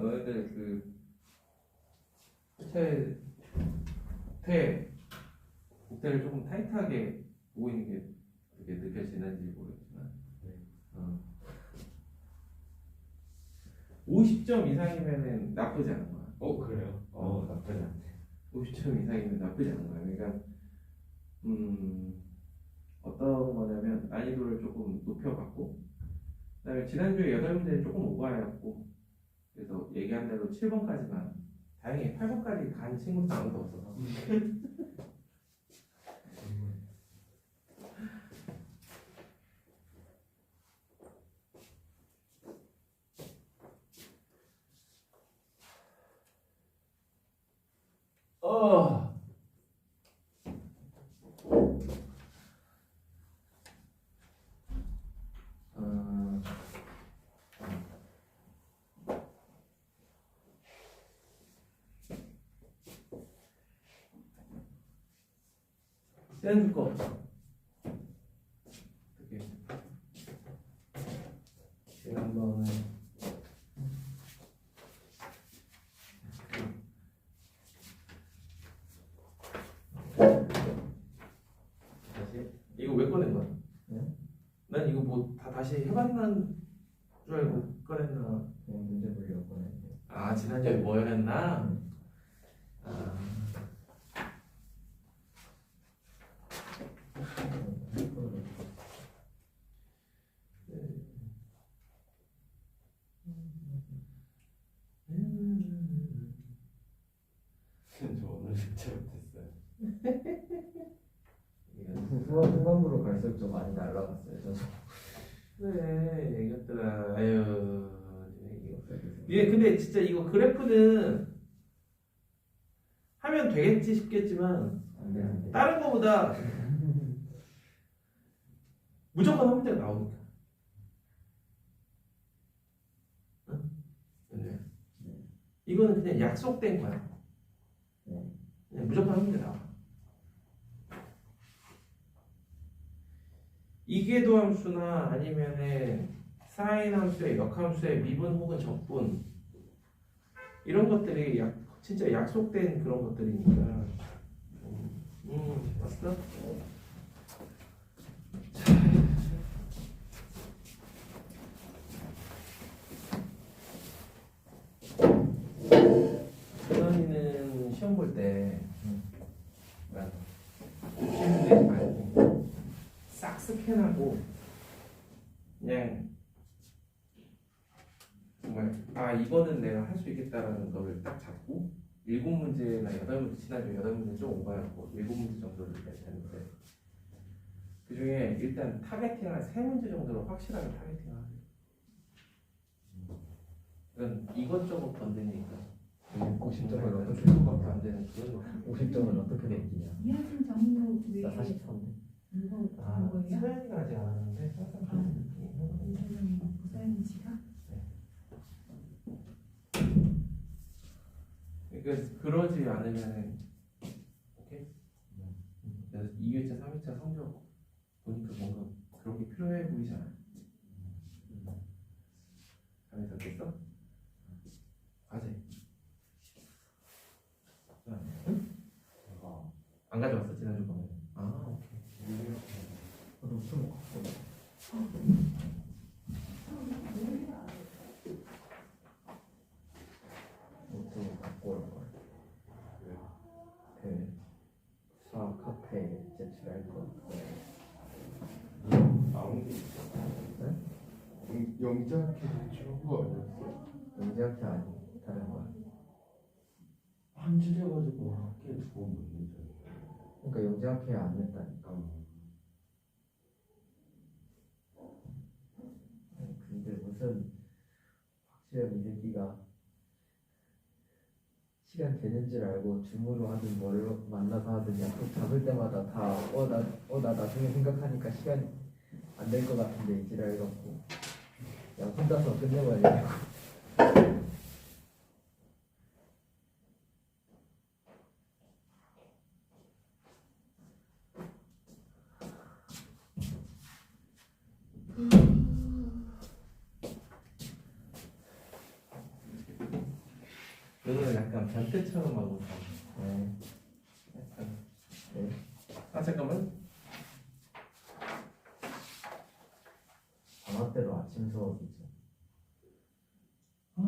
너희들 그 국대를 조금 타이트하게 보고 있는 게 그게 느껴지는지 모르겠지만 50점 이상이면은 나쁘지 않은 거야. 그래요? 나쁘지 않네. 50점 이상이면 나쁘지 않은 거야. 그러니까 어떤 거냐면 난이도를 조금 높여봤고, 그다음에 지난주에 8문제는 조금 오버해갖고, 그래서 얘기한 대로 7번까지만, 다행히 8번까지 간 친구도 아무도 없어서 지난주 거 어떻게 지난번에 다시 이거 왜 꺼낸 거야? 네? 난 이거 뭐 다 다시 해봤는 줄 알고 꺼냈나? 그냥 문제 보려고 꺼냈는데. 아, 지난주에 뭐였나? 저 오늘 진짜 못했어요. 후반부로 갈수록 좀 많이 날라갔어요. 저도. 그래, 얘기했더라. 아유, 얘 근데 진짜 이거 그래프는 하면 되겠지 싶겠지만 안 되는데. 다른 거보다 무조건 한 문제가 나오니까. 응? 네. 이거는 그냥 약속된 거야. 네. 그냥 무조건 한 문제 나와. 이계도함수나 아니면은 사인 함수의 역함수의 미분 혹은 적분 이런 것들이 진짜 약속된 그런 것들이니까. 왔어? 선이는 시험 볼 때 조심되지 말고 싹 스캔하고 그냥 정말 이거는 내가 할 수 있겠다라는 거를 딱 잡고 7문제나 8문제, 지난주 8문제 좀 오버하고 7문제 정도를 냈는데 그 중에 일단 타겟팅을 3문제 정도로 확실하게 타겟팅을 하세요. 그건 이것저것 건드니까 50점을 어떻게 50점밖에 안 되는 그런 50점을 어떻게 넘기냐? 이하진 정도 왜 나 43인데. 이거 한 거예요? 소연이가 아직 안 왔는데 항상 그런 느낌이 고사연 씨가? 그러니까 그러지 않으면은 오케이? 그래서 2회차, 3회차 성적 보니까 뭔가 그렇게 필요해 보이지 않아? 감이 잡겠어? 과제 안 가져왔어 지난주 거는? 오케이. 너무 술 먹었어. 옷도 갖고 올 걸. 그 수학 카페에 제출할 거. 나온 게 있어. 네? 영재학회 제출하고 아니었어? 영재학회 아니 다른 거야. 한질해가지고 학교에 두고 묻는 줄. 그러니까 영재학회 안 냈다니까. 근데 무슨 확실한 이 새끼가 시간 되는 줄 알고 줌으로 하든 뭐를 만나서 하든 약속 잡을 때마다 다 나 나중에 생각하니까 시간 안 될 것 같은데 이지랄 갖고 야 혼자서 끝내버리려고. 눈을 약간 변태처럼 하고 있다. 네. 약간. 네. 아 잠깐만. 방학 때도 아침 수업이죠. 어.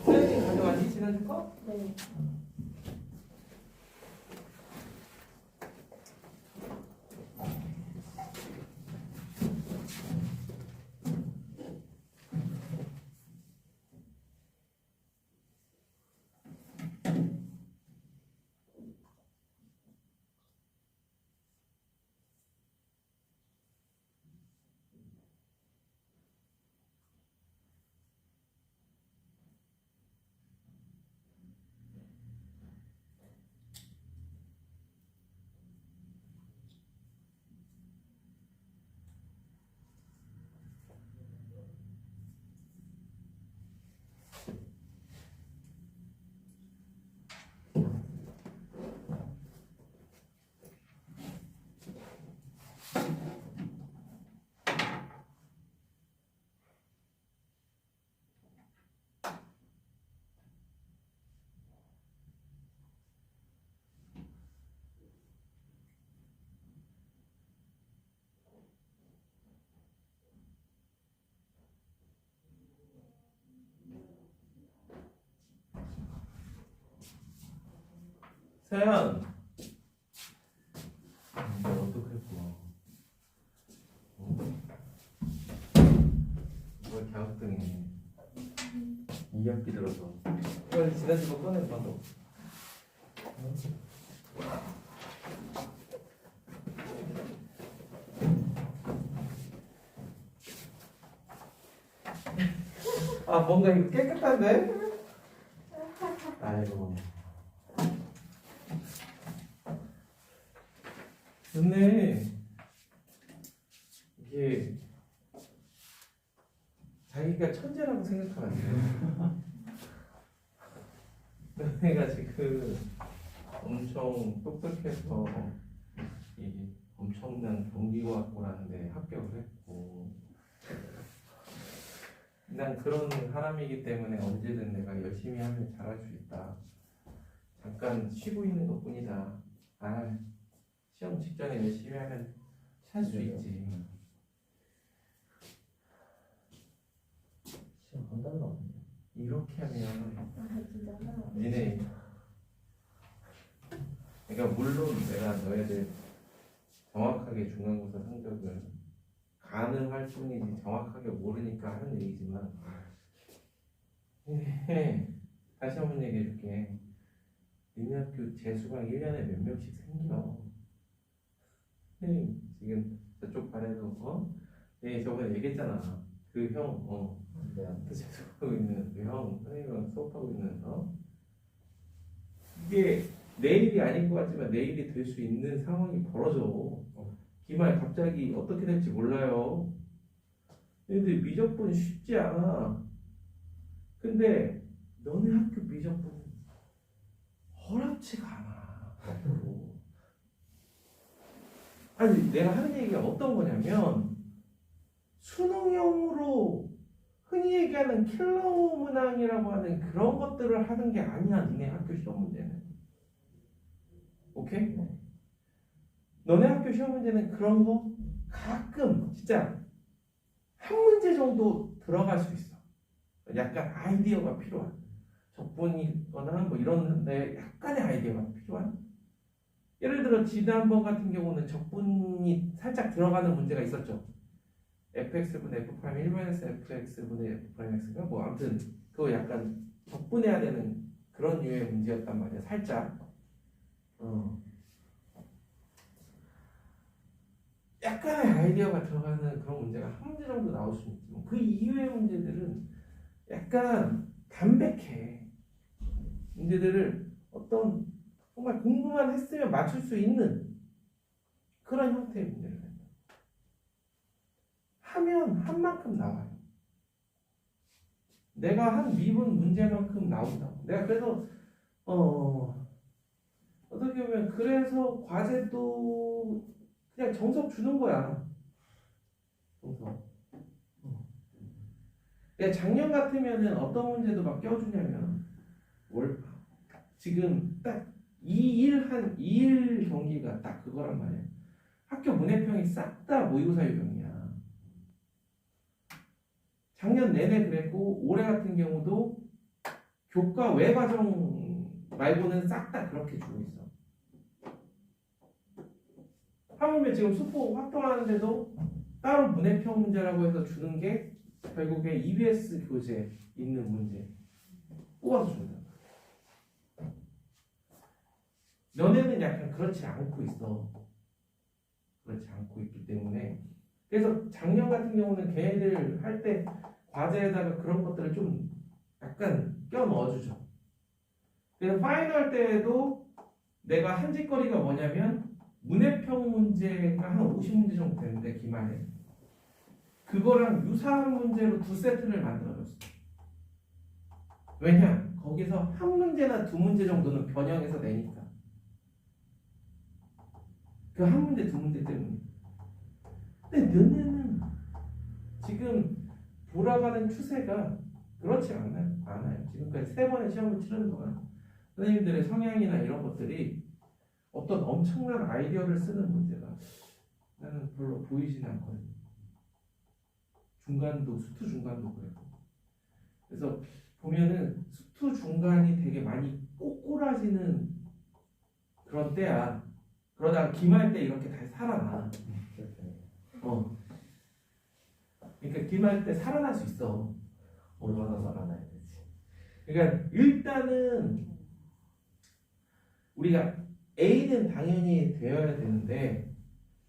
선생님 가져왔니 지난주 거? 네. 세연. 이거 어떡했구나. 이걸 갸우뚱이네. 2학기 들어서. 이걸 지난주 거 꺼내봐 너. 아 뭔가 이거 깨끗한데? 아이고. 좋네. 이게 자기가 천재라고 생각하면 안 돼. 너네가 지금 엄청 똑똑해서 이 엄청난 경기과학고라는데 합격을 했고, 난 그런 사람이기 때문에 언제든 내가 열심히 하면 잘할 수 있다. 잠깐 쉬고 있는 것뿐이다. 아, 시험 직전에 열심히 하면 살 수 있지. 시험 한 달도 안 돼요. 이렇게 하면 아 진짜요? 니네, 그러니까 물론 내가 너희들 정확하게 중간고사 성적을 가능할 뿐이지 정확하게 모르니까 하는 얘기지만, 다시 한번 얘기해 줄게. 니네 학교 재수강 1년에 몇 명씩 생겨. 선생님 지금 저쪽 반에서 네 저번에 얘기했잖아. 그 형 네. 그 재수하고 있는 그 형 선생님이랑 수업하고 있는 이게 내일이 아닌 것 같지만 내일이 될 수 있는 상황이 벌어져. 기말 갑자기 어떻게 될지 몰라요. 근데 미적분 쉽지 않아. 근데 너네 학교 미적분 어렵지가 않아. 앞으로. 아니 내가 하는 얘기가 어떤 거냐면 수능형으로 흔히 얘기하는 킬러 문항이라고 하는 그런 것들을 하는 게 아니야. 니네 학교 시험 문제는. 오케이? 너네 학교 시험 문제는 그런 거 가끔 진짜 한 문제 정도 들어갈 수 있어. 약간 아이디어가 필요한 적분이거나 뭐 이런데 약간의 아이디어가 필요한. 예를 들어 지난번 같은 경우는 적분이 살짝 들어가는 문제가 있었죠. fx분의 f 프라임 1-fx분의 f 프라임 x가 뭐 아무튼 그거 약간 적분해야 되는 그런 류의 문제였단 말이야. 살짝. 약간의 아이디어가 들어가는 그런 문제가 한 문제 정도 나올 수 있지만 그 이외의 문제들은 약간 담백해. 문제들을 어떤 정말 공부만 했으면 맞출 수 있는 그런 형태의 문제를 낸다. 하면 한 만큼 나와요. 내가 한 미분 문제만큼 나온다고. 내가 그래서 어떻게 보면 그래서 과제도 그냥 정석 주는 거야. 정석. 근데 작년 같으면은 어떤 문제도 막 껴주냐면 지금 딱 2일 경기가 딱 그거란 말이야. 학교 문해평이 싹 다 모의고사 유형이야. 작년 내내 그랬고 올해 같은 경우도 교과 외 과정 말고는 싹 다 그렇게 주고 있어. 하물며 지금 수포 확정하는데도 따로 문해평 문제라고 해서 주는 게 결국에 EBS 교재 있는 문제 뽑아서 준다. 너네는 약간 그렇지 않고 있어. 그렇지 않고 있기 때문에 그래서 작년 같은 경우는 걔네들 할 때 과제에다가 그런 것들을 좀 약간 껴 넣어주죠. 그래서 파이널 때에도 내가 한 짓거리가 뭐냐면 문해평 문제가 한 50문제 정도 되는데 기말에 그거랑 유사한 문제로 두 세트를 만들어줬어. 왜냐? 거기서 한 문제나 두 문제 정도는 변형해서 내니까. 그 한 문제 두 문제 때문에. 근데 너네는 지금 돌아가는 추세가 그렇지 않아요. 지금까지 3번의 시험을 치르는 동안 선생님들의 성향이나 이런 것들이 어떤 엄청난 아이디어를 쓰는 문제가 나는 별로 보이지는 않거든요. 수투 중간도 그랬고. 그래서 보면은 수투 중간이 되게 많이 꼬꾸라지는 그런 때야. 그러다가 기말 때 이렇게 다시 살아나. 그러니까 기말 때 살아날 수 있어. 얼마나 살아나야 되지? 그러니까 일단은 우리가 A는 당연히 되어야 되는데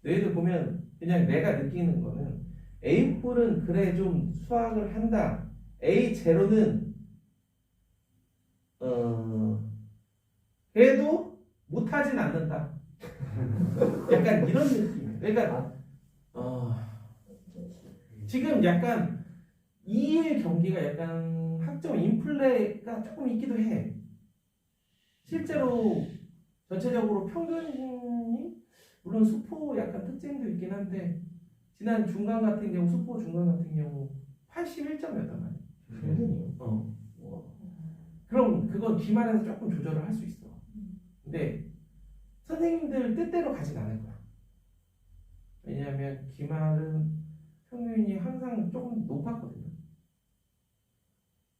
너희들 보면 그냥 내가 느끼는 거는 A-뿔은 그래 좀 수학을 한다. A0는 그래도 못하진 않는다. 약간 이런 느낌이에요. 그러니까 지금 약간 2일 경기가 약간 학점 인플레가 조금 있기도 해. 실제로 전체적으로 평균이 물론 수포 약간 특징도 있긴 한데 지난 중간 같은 경우 수포 중간 같은 경우 81점이었단 말이야. 평균이요? 그럼 그건 기말에서 조금 조절을 할 수 있어. 근데 선생님들 뜻대로 가진 않을 거야. 왜냐하면 기말은 평균이 항상 조금 높았거든요.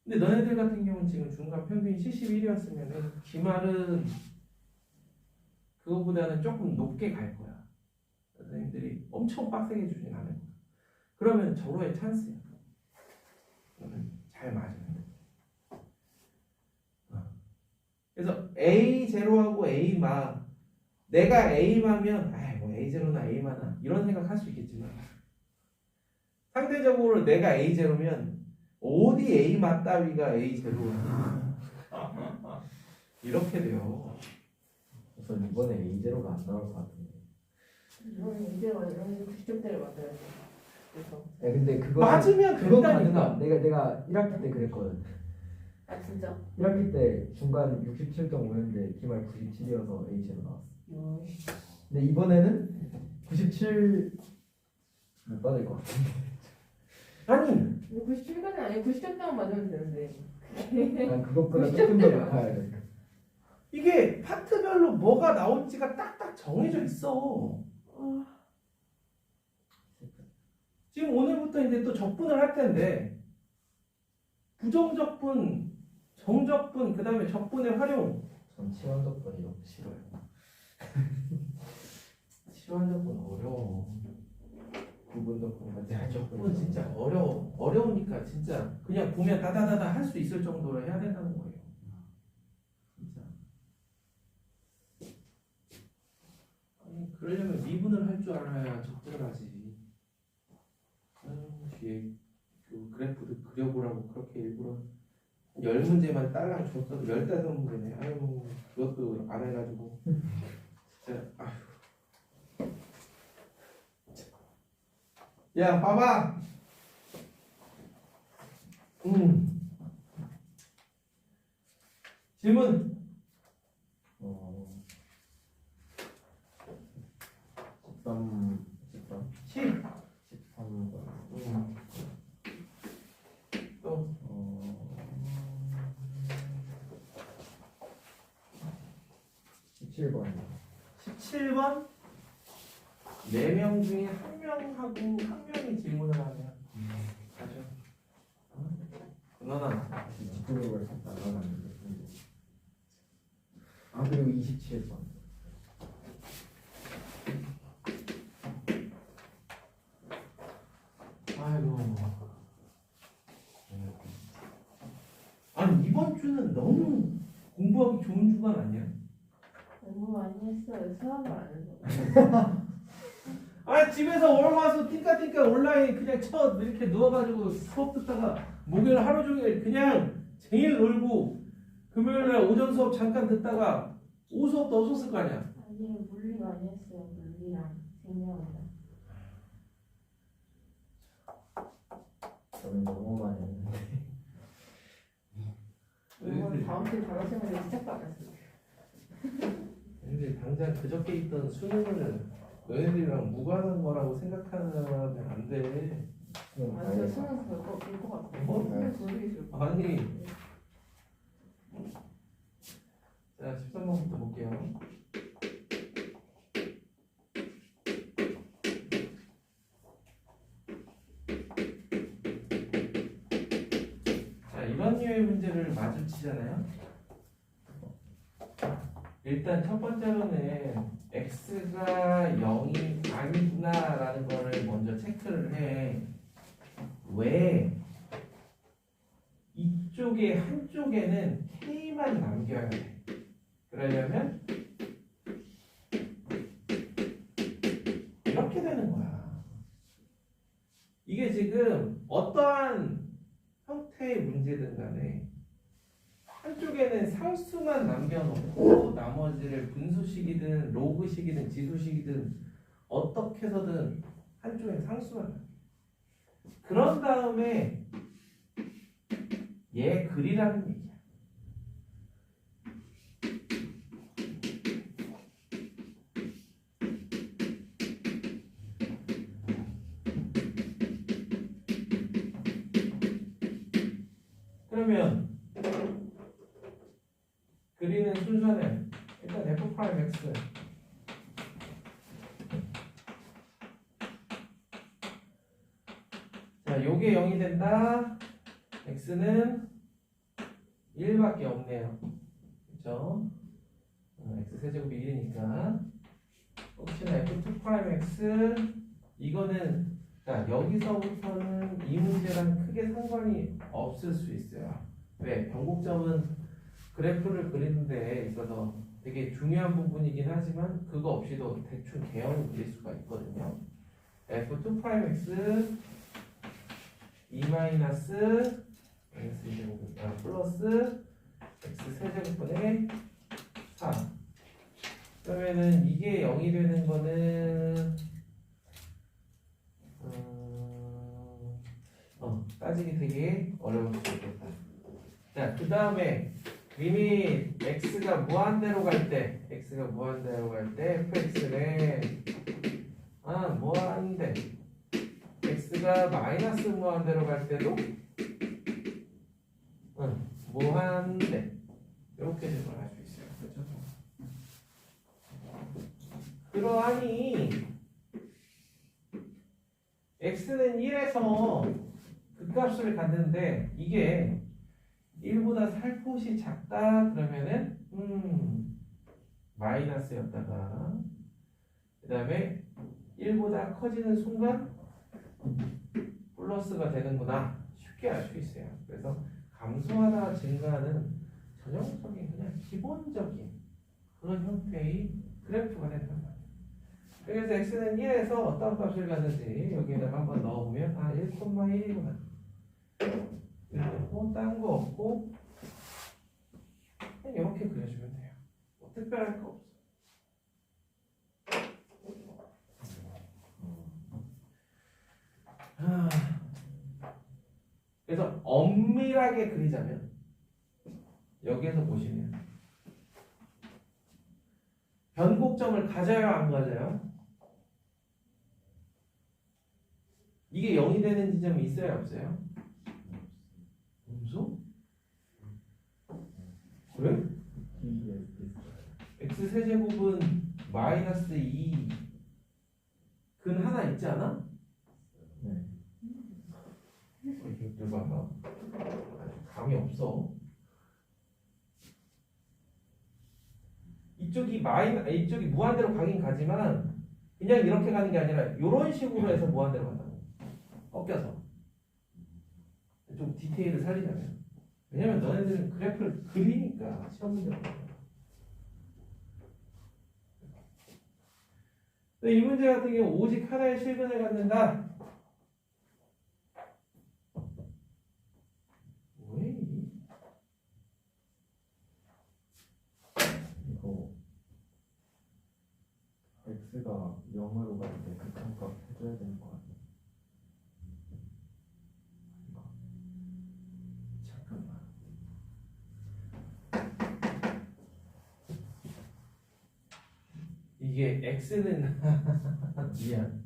근데 너네들 같은 경우는 지금 중간 평균이 71이었으면 기말은 그거보다는 조금 높게 갈 거야. 선생님들이 엄청 빡세게 주진 않을 거야. 그러면 절호의 찬스야. 그러면 잘 맞아요. 그래서 A0하고 A마 내가 A마면 뭐 A0나 A마나 이런 생각할 수 있겠지만 상대적으로 내가 A0면 어디 A마 따위가 A0야 이렇게 돼요. 그래서 이번에 A0가 안 나올 것 같은데. 이거는 이제 완전 90점대를 맞아야 돼. 그래서 근데 그거 맞으면 그건 된다니까. 가능함. 내가 1학기 때 그랬거든. 아 진짜? 1학기 때 중간 67.5였는데 기말 97이어서 A제로 나왔어. 근데 이번에는 97 못 받을 것 같은데. 아니 97까지는 아니고 90점대만 맞으면 되는데. 난 그것보다 조금 더 높아야 돼. 이게 파트별로 뭐가 나올지가 딱딱 정해져 있어. 지금 오늘부터 이제 또 적분을 할 텐데 부정적분, 정적분, 그 다음에 적분의 활용. 전 치환적분이 너무 싫어요. 치환적분 어려워. 구분적분 같은 적분 진짜 어려워. 어려우니까 진짜 그냥 보면 다다다다 할 수 있을 정도로 해야 된다는 거예요. 진짜. 아니 그러려면 미분을 할 줄 알아야 적분을 하지. 뒤에 그 그래프도 그려보라고 그렇게 일부러 10문제만 딸랑 줬어도 15문제네. 아유 그것도 안 해가지고 진짜 아휴. 야 봐봐. 질문. 17번. 17번 4명 중에 1명하고 1명이 질문을 하면 가죠. 너나 뒷구역을 갖다 나가는데. 아 그리고 27번. 아이고. 아니 이번 주는 너무 공부하기 좋은 주간 아니야? 공부 많이 했어요. 수학을 안 해서. 아 집에서 올와서 띵까띵까 온라인 그냥 이렇게 누워가지고 수업 듣다가 목요일 하루 종일 그냥 제일 놀고 금요일날 오전 수업 잠깐 듣다가 오후 수업도 없었을 거 아니야? 아니 물리 많이 했어요. 물리랑 생명이랑. 저는 너무 많이 했는데. 이건 다음 주 단어생활 시작도 안 했어요. 근데 당장 그저께 있던 수능을 너희들이랑 무관한 거라고 생각하면 안 돼. 완전 수능 볼것 같아요. 뭐? 수능 모르겠어요. 아니. 자, 13번부터 볼게요. 자, 이런 류의 문제를 마주치잖아요. 일단 첫 번째로는 x가 0이 아니구나라는 거를 먼저 체크를 해. 왜? 이쪽에 한쪽에는 k만 남겨야 돼. 그러려면 이렇게 되는 거야. 이게 지금 어떠한 형태의 문제든 간에 한쪽에는 상수만 남겨놓고 나머지를 분수식이든 로그식이든 지수식이든 어떻게 해서든 한쪽에는 상수만 남겨. 그런 다음에 얘 글이라는 얘기야. 그러면 그리는 순서는 일단 f 프라임 x 자 요게 0이 된다. x는 1밖에 없네요. 그쵸? x 세제곱이 1이니까 혹시나 f2 프라임 x 이거는 자 여기서부터는 이 문제랑 크게 상관이 없을 수 있어요. 왜? 변곡점은 그래프를 그리는 데 있어서 되게 중요한 부분이긴 하지만 그거 없이도 대충 개형을 그릴 수가 있거든요. f2 프라임 x 2 마이너스 x 제곱 플러스 x 세제곱분의 4 그러면은 이게 0이 되는 거는 따지기 되게 어려울 수 있겠다. 자, 그 다음에 이미 x가 무한대로 갈 때 fx는 무한대 x가 마이너스 무한대로 갈 때도 무한대 이렇게 적용할 수 있어요. 그렇죠? 그러하니 x는 1에서 극값을 갖는데 이게 1보다 살포시 작다 그러면은 마이너스였다가 그 다음에 1보다 커지는 순간 플러스가 되는구나 쉽게 알 수 있어요. 그래서 감소하다 증가하는 전형적인 그냥 기본적인 그런 형태의 그래프가 된단 말이에요. 그래서 x는 1에서 어떤 값을 갖는지 여기에다가 한번 넣어보면 1,1이구나 그리고 딴 거 없고 그냥 이렇게 그려주면 돼요. 뭐 특별할 거 없어. 그래서 엄밀하게 그리자면 여기에서 보시면 변곡점을 가져요 안 가져요? 이게 0이 되는 지점이 있어요 없어요? 없어? 그래? x x 세제곱은 마이너스 2 근 하나 있지 않아? 네. 이것들 봐봐. 아주 감이 없어. 이쪽이 무한대로 가긴 가지만 그냥 이렇게 가는 게 아니라 이런 식으로 해서 무한대로 간다고. 꺾여서. 좀 디테일을 살리자면. 왜냐면 너네들은 그래프를 그리니까 시험 문제로. 근데 이 문제 같은 경우 오직 하나의 실근을 갖는다. 왜? 이거 x가 0으로 갈 때 극한값 해줘야 되는 거 아니야? 잠깐만. 이게 x는 미안.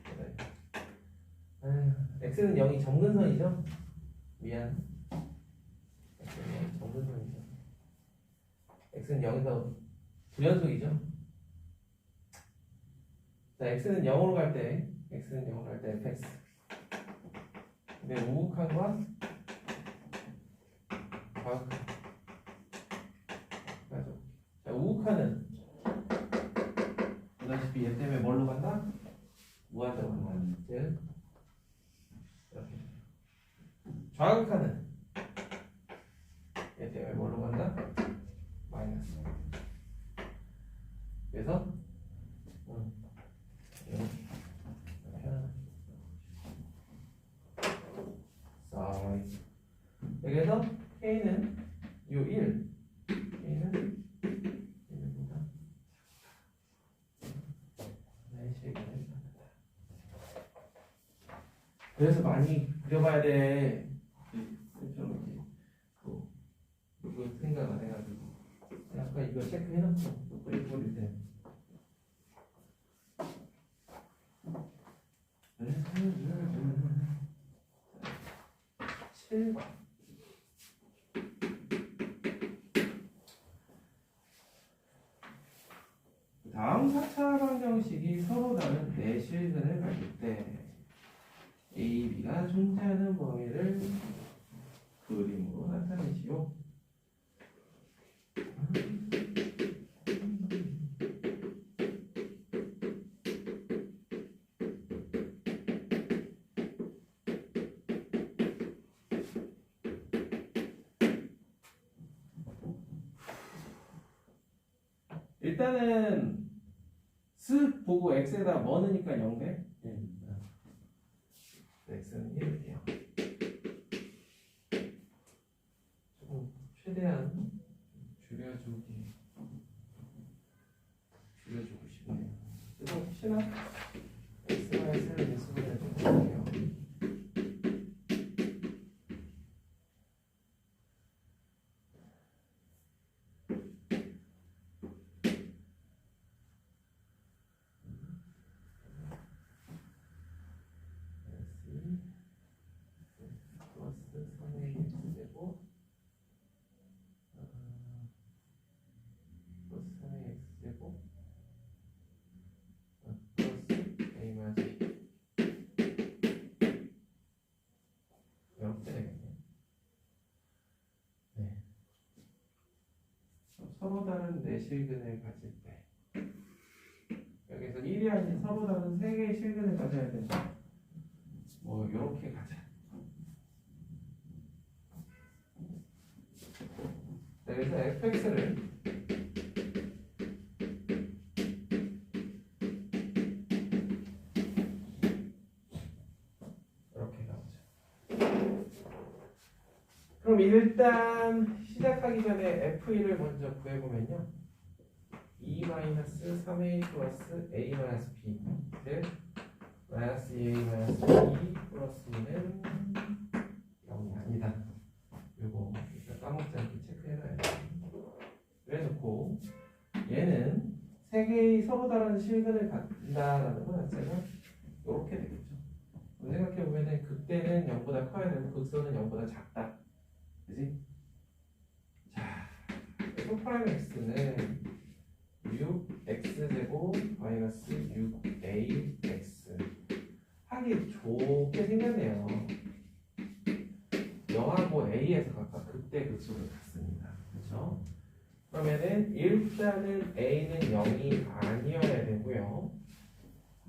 그래. x는 0이 정근선이죠? 미안. x는 0이 정근선이죠. x는 0에서 불연속이죠? 자, x는 0으로 갈 때, fx. 근데 우극한과 과극한. 맞아. 자, 우극한은 보다시피 얘 때문에 뭘로 간다? 무한대로 간다. 즉, 이렇게. 좌극한은 얘 때문에 뭘로 간다? 마이너스. 그래서 여기서 K는 요 1, K는 1보다 나의 실근을 갖는다. 그래서 많이 그려봐야 돼. 쌤처럼 이거 생각 안 해가지고 아까 이거 체크해놓고 또 뿌릴 때. 7번. 다음 4차 방정식이 서로 다른 네 실근을 가질 때 A, B가 존재하는 범위를 그림으로 나타내시오. 일단은 쓱 보고 x에다 뭐 넣으니까 0 돼? x는 1이에요. 조금 최대한 줄여주고 싶네요. 그래서 혹시나 x와 s를 인수분해 좀 볼게요. 서로 다른 네 실근을 가질 때 여기서 1이 아닌 서로 다른 세 개의 실근을 가져야 된다. 뭐 이렇게 가자. 여기서 fx를 이렇게 가보자. 그럼 일단 시작하기 전에 f1을 먼저 구해보면요. 2-3a 플러스 a-b 즉 마이너스 2a-2 플러스 2는 0이 아니다. 요거 일단 까먹지 않게 체크해놔야 돼. 그래놓고 얘는 세 개의 서로 다른 실근을 갖는다라는 것 자체가 이렇게 되겠죠. 생각해보면은 그때는 0보다 커야 되고 극소는 0보다 작다. 그지? 자, f' x는 6x제곱 마이너스 6ax 하기 좋게 생겼네요. 0하고 a에서 각각 극대 극소를 갖습니다. 그렇죠? 그러면은 일단은 a는 0이 아니어야 되고요.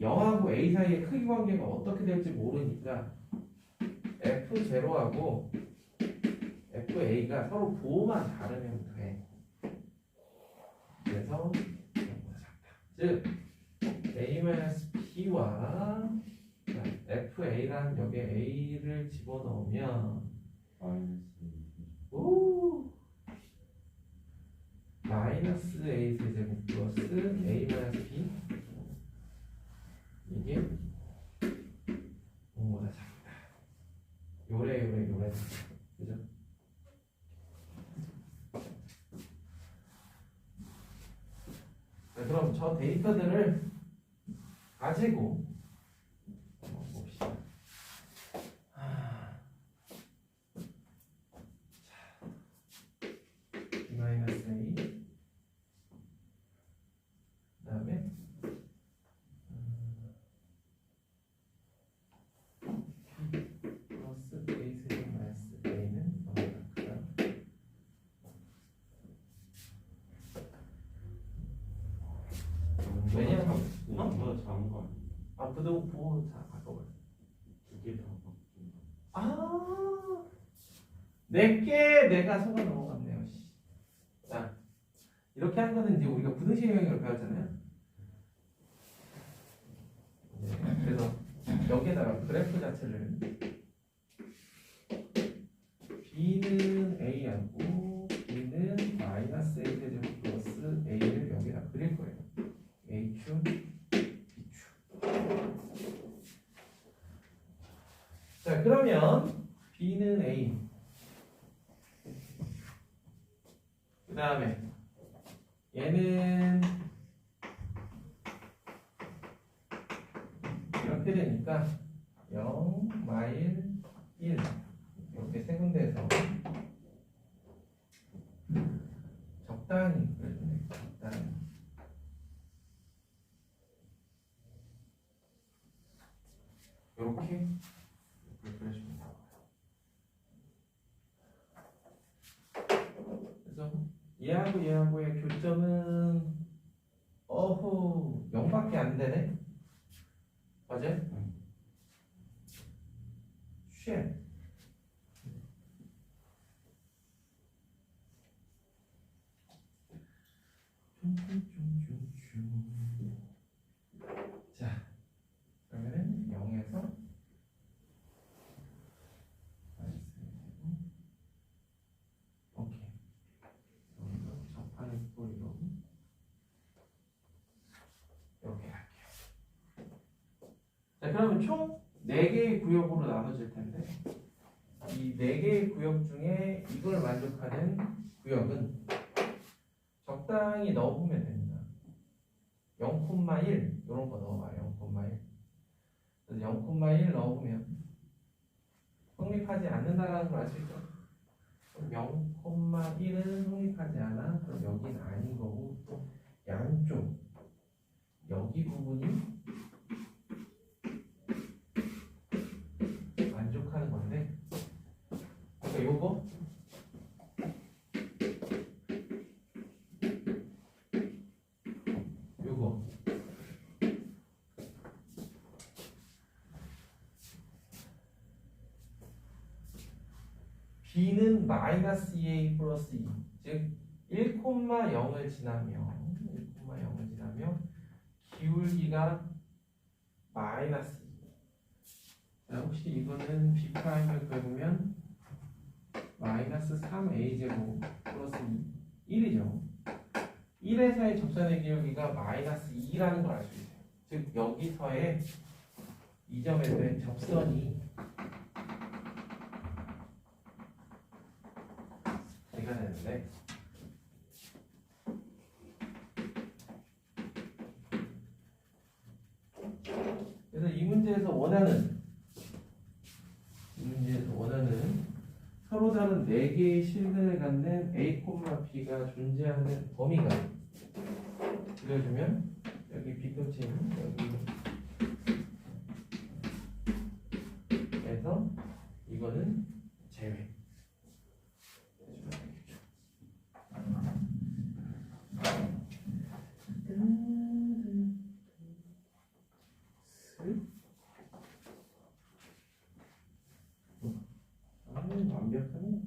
0하고 a 사이의 크기 관계가 어떻게 될지 모르니까 f0하고 fa가 서로 부호만 다르면 돼. 그래서 0보다 작다. 즉 a-b와 fa란 여기에 a를 집어넣으면 오 마이너스 a 세제곱 플러스 a 마이너스 b 이게 0보다 작다. 요래 그죠? 자, 그럼 저 데이터들을 가지고 봅시다. b 마이너스 a 그다음에 플러스 a 세제곱 마이너스 a는 0보다 크다. 왜냐면 보다 작은 거 아니야? 아 부호 자 바꿔봐요. 두개 다 바뀐 거. 아 내게 내가 속아 넘어갔네요. 씨. 자 이렇게 하는 거는 이제 우리가 부등식 영역을 배웠잖아요. 네, 그래서 여기에다가 그래프 자체를 b는 a하고 b는 마이너스 a 제곱 플러스 a를 여기다 그릴 거예요. a축 b축. 자 그러면 b는 a 그 다음에 얘는 이렇게 되니까 0, 마일, 1 이렇게 세 군데에서 적당히 그려주네. 적당히 이렇게 그려주면 나와요. 그래서 얘하고의 교점은 어후 0밖에 안 되네. 맞아요? 쉣. 자, 그러면은 0에서 오케이. 여기서 접하는 꼴이로 이렇게 할게요. 자, 그러면 총 4개의 구역으로 나눠질 텐데 이 4개의 구역 중에 이걸 만족하는 구역은 적당히 넣어보면 됩니다. 0,1 이런 거 넣어봐요. 0,1 그래서 0,1 넣어보면 성립하지 않는다라는 걸 알 수 있죠. 0,1은 성립하지 않아. 그럼 여기는 아닌 거고 또 양쪽 여기 부분이 만족하는 건데 그러니까 요거 b는 마이너스 2a 플러스 2 즉 1,0을 지나면 기울기가 마이너스 2. 자, 혹시 이거는 b'을 그려보면 마이너스 3a 제곱 플러스 1이죠. 1에서의 접선의 기울기가 마이너스 2라는 걸 알 수 있어요. 즉 여기서의 이 점에서의 접선이 얘가 되는데 그래서 이 문제에서 원하는 서로 다른 4개의 실근을 갖는 A, B가 존재하는 범위가 그려주면 여기 빗붙임 여기에서 이거는 제외. 완벽하네.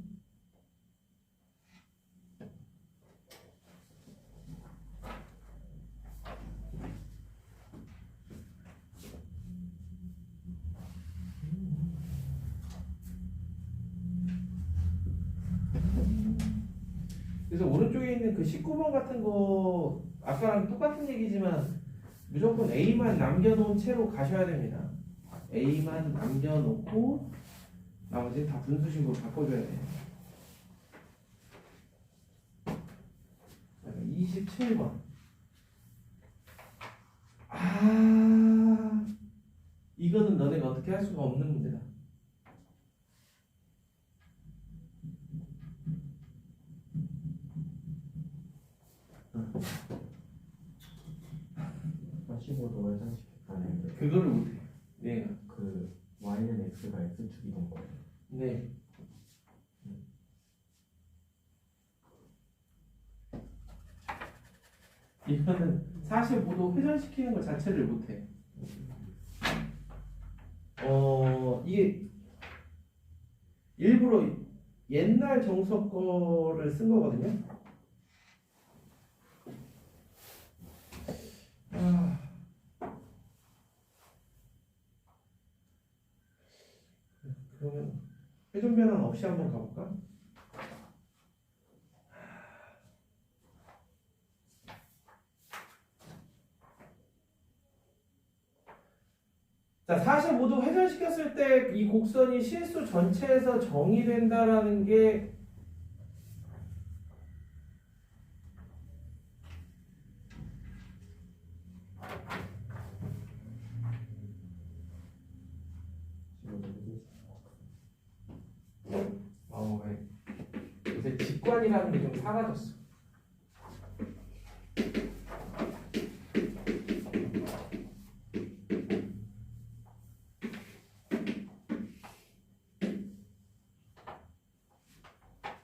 그래서 오른쪽에 있는 그 19번 같은 거 아까랑 똑같은 얘기지만 무조건 A만 남겨놓은 채로 가셔야 됩니다. A만 남겨놓고 나머지 다 분수식으로 바꿔줘야 돼요. 27번. 이거는 너네가 어떻게 할 수가 없는 문제다. 도 회전시켰다는 게 그거를 못해. 네. 그 y는 x가 x축이 된 거예요. 네. 이거는 45도 회전시키는 것 자체를 못해. 이게 일부러 옛날 정석 거를 쓴 거거든요. 그러면 회전 변환 없이 한번 가볼까? 자, 45도 회전시켰을 때 이 곡선이 실수 전체에서 정의된다라는 게 왜 요새 직관이라는 게 좀 사라졌어.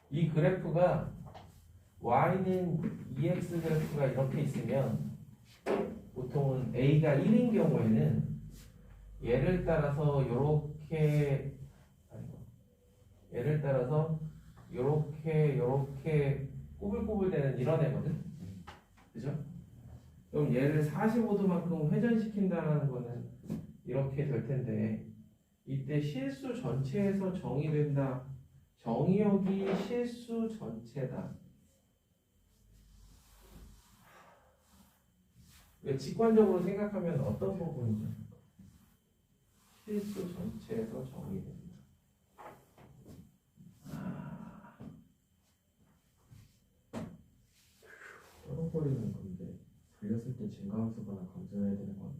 이 그래프가 y는 2x 그래프가 이렇게 있으면 보통은 a가 1인 경우에는 얘를 따라서 요렇게 꼬불꼬불 되는 이런 애거든. 그죠? 그럼 얘를 45도만큼 회전시킨다는 거는 이렇게 될 텐데 이때 실수 전체에서 정의된다. 정의역이 실수 전체다. 직관적으로 생각하면 어떤 부분이죠? 실수 전체에서 정의된다. 떨어버리는 건데 돌렸을 때 증가함수거나 강조해야 되는 건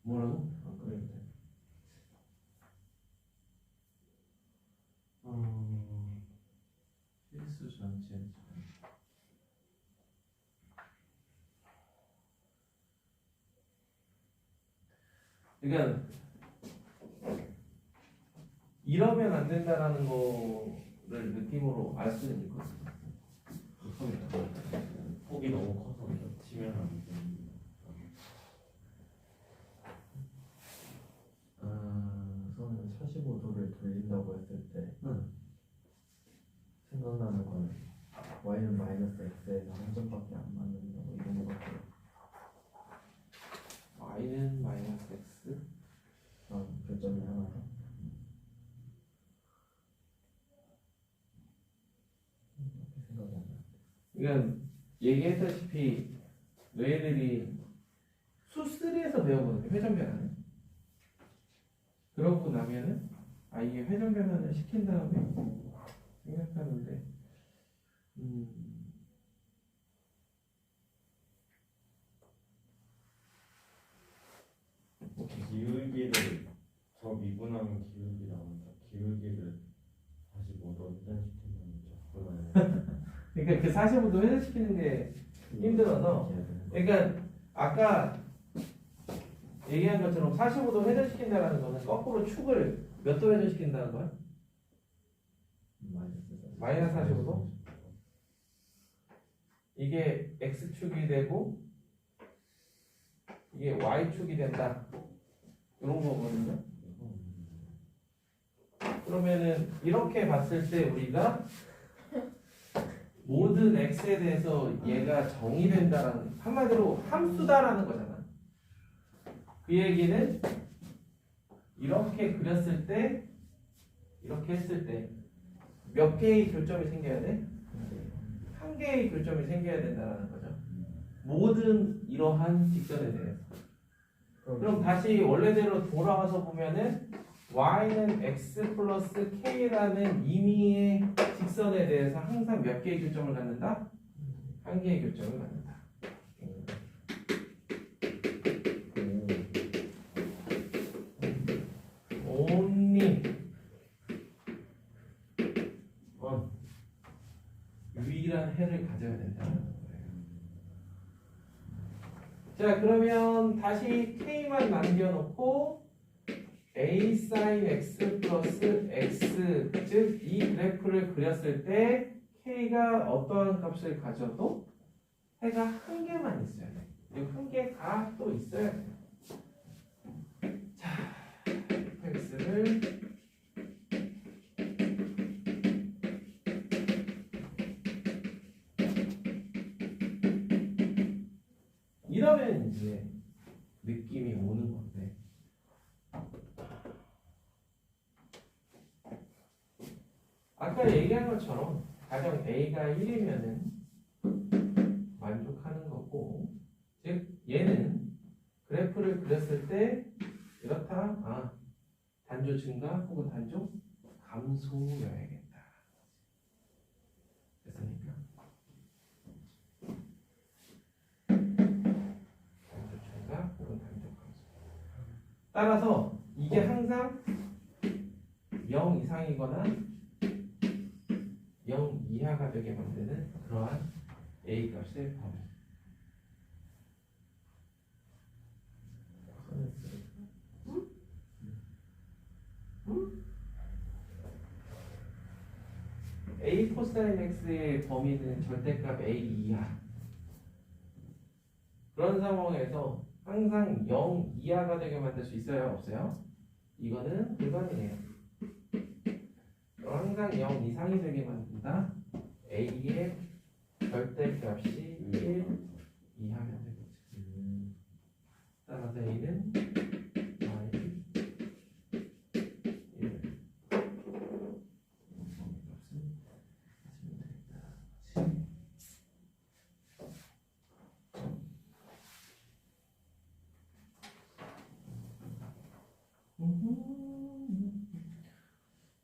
뭐라고? 안 그래도 돼. 실수 전체. 그러니까 이러면 안 된다라는 거를 느낌으로 알 수는 있거든. 폭이 너무 커서 치면 안 돼. 우선은 45도를 돌린다고 했을 때 생각나는 건 y는 마이너스 x에서 한 점밖에 안 맞는다고 이런 거 같아요. y는 마이너스 x. 교점이 하나 더. 생각이 안 나. 그러니까 얘기했다시피 너희들이 수3에서 배우거든요. 회전 변환을. 그러고 나면은 이게 회전 변환을 시킨 다음에 생각하는데 기울기를 저 미분하면 기울기 나온다. 기울기를 그러니까 그 45도 회전시키는 게 힘들어서. 그러니까 아까 얘기한 것처럼 45도 회전시킨다는 거는 거꾸로 축을 몇 도 회전시킨다는 거야? 마이너스 45도? 이게 X축이 되고 이게 Y축이 된다. 이런 거거든요. 그러면은 이렇게 봤을 때 우리가 모든 X에 대해서 얘가 정의된다라는, 한마디로 함수다라는 거잖아. 그 얘기는 이렇게 그렸을 때, 이렇게 했을 때 몇 개의 교점이 생겨야 돼? 한 개의 교점이 생겨야 된다는 거죠. 모든 이러한 직선에 대해서. 그럼 다시 원래대로 돌아와서 보면은 y는 x 플러스 k라는 임의의 직선에 대해서 항상 몇 개의 교점을 갖는다? 한 개의 교점을 갖는다. only 유일한 해를 가져야 된다는 거예요. 자, 그러면 다시 k만 남겨놓고 a sin x 플러스 x, 즉 이 그래프를 그렸을 때 k가 어떠한 값을 가져도 해가 한 개만 있어야 돼. 이 한 개가 또 있어야 돼. 자, fx를 이러면 이제 느낌이 오는 건데, 아까 얘기한 것처럼 가령 a가 1이면은 만족하는 거고, 즉 얘는 그래프를 그렸을 때 이렇다. 단조 증가 혹은 단조 감소여야겠다. 됐습니까? 단조 증가 혹은 단조 감소. 따라서 이게 항상 0 이상이거나 0 이하가 되게 만드는 그러한 a 값의 범위. a 코사인 x의 범위는 절대값 a 이하. 그런 상황에서 항상 0 이하가 되게 만들 수 있어요? 없어요? 이거는 불가능해요. 항상 0 이상이 되게 만든다. a의 절대값이 1 이하면 되겠지. 따라서 a는 y 1.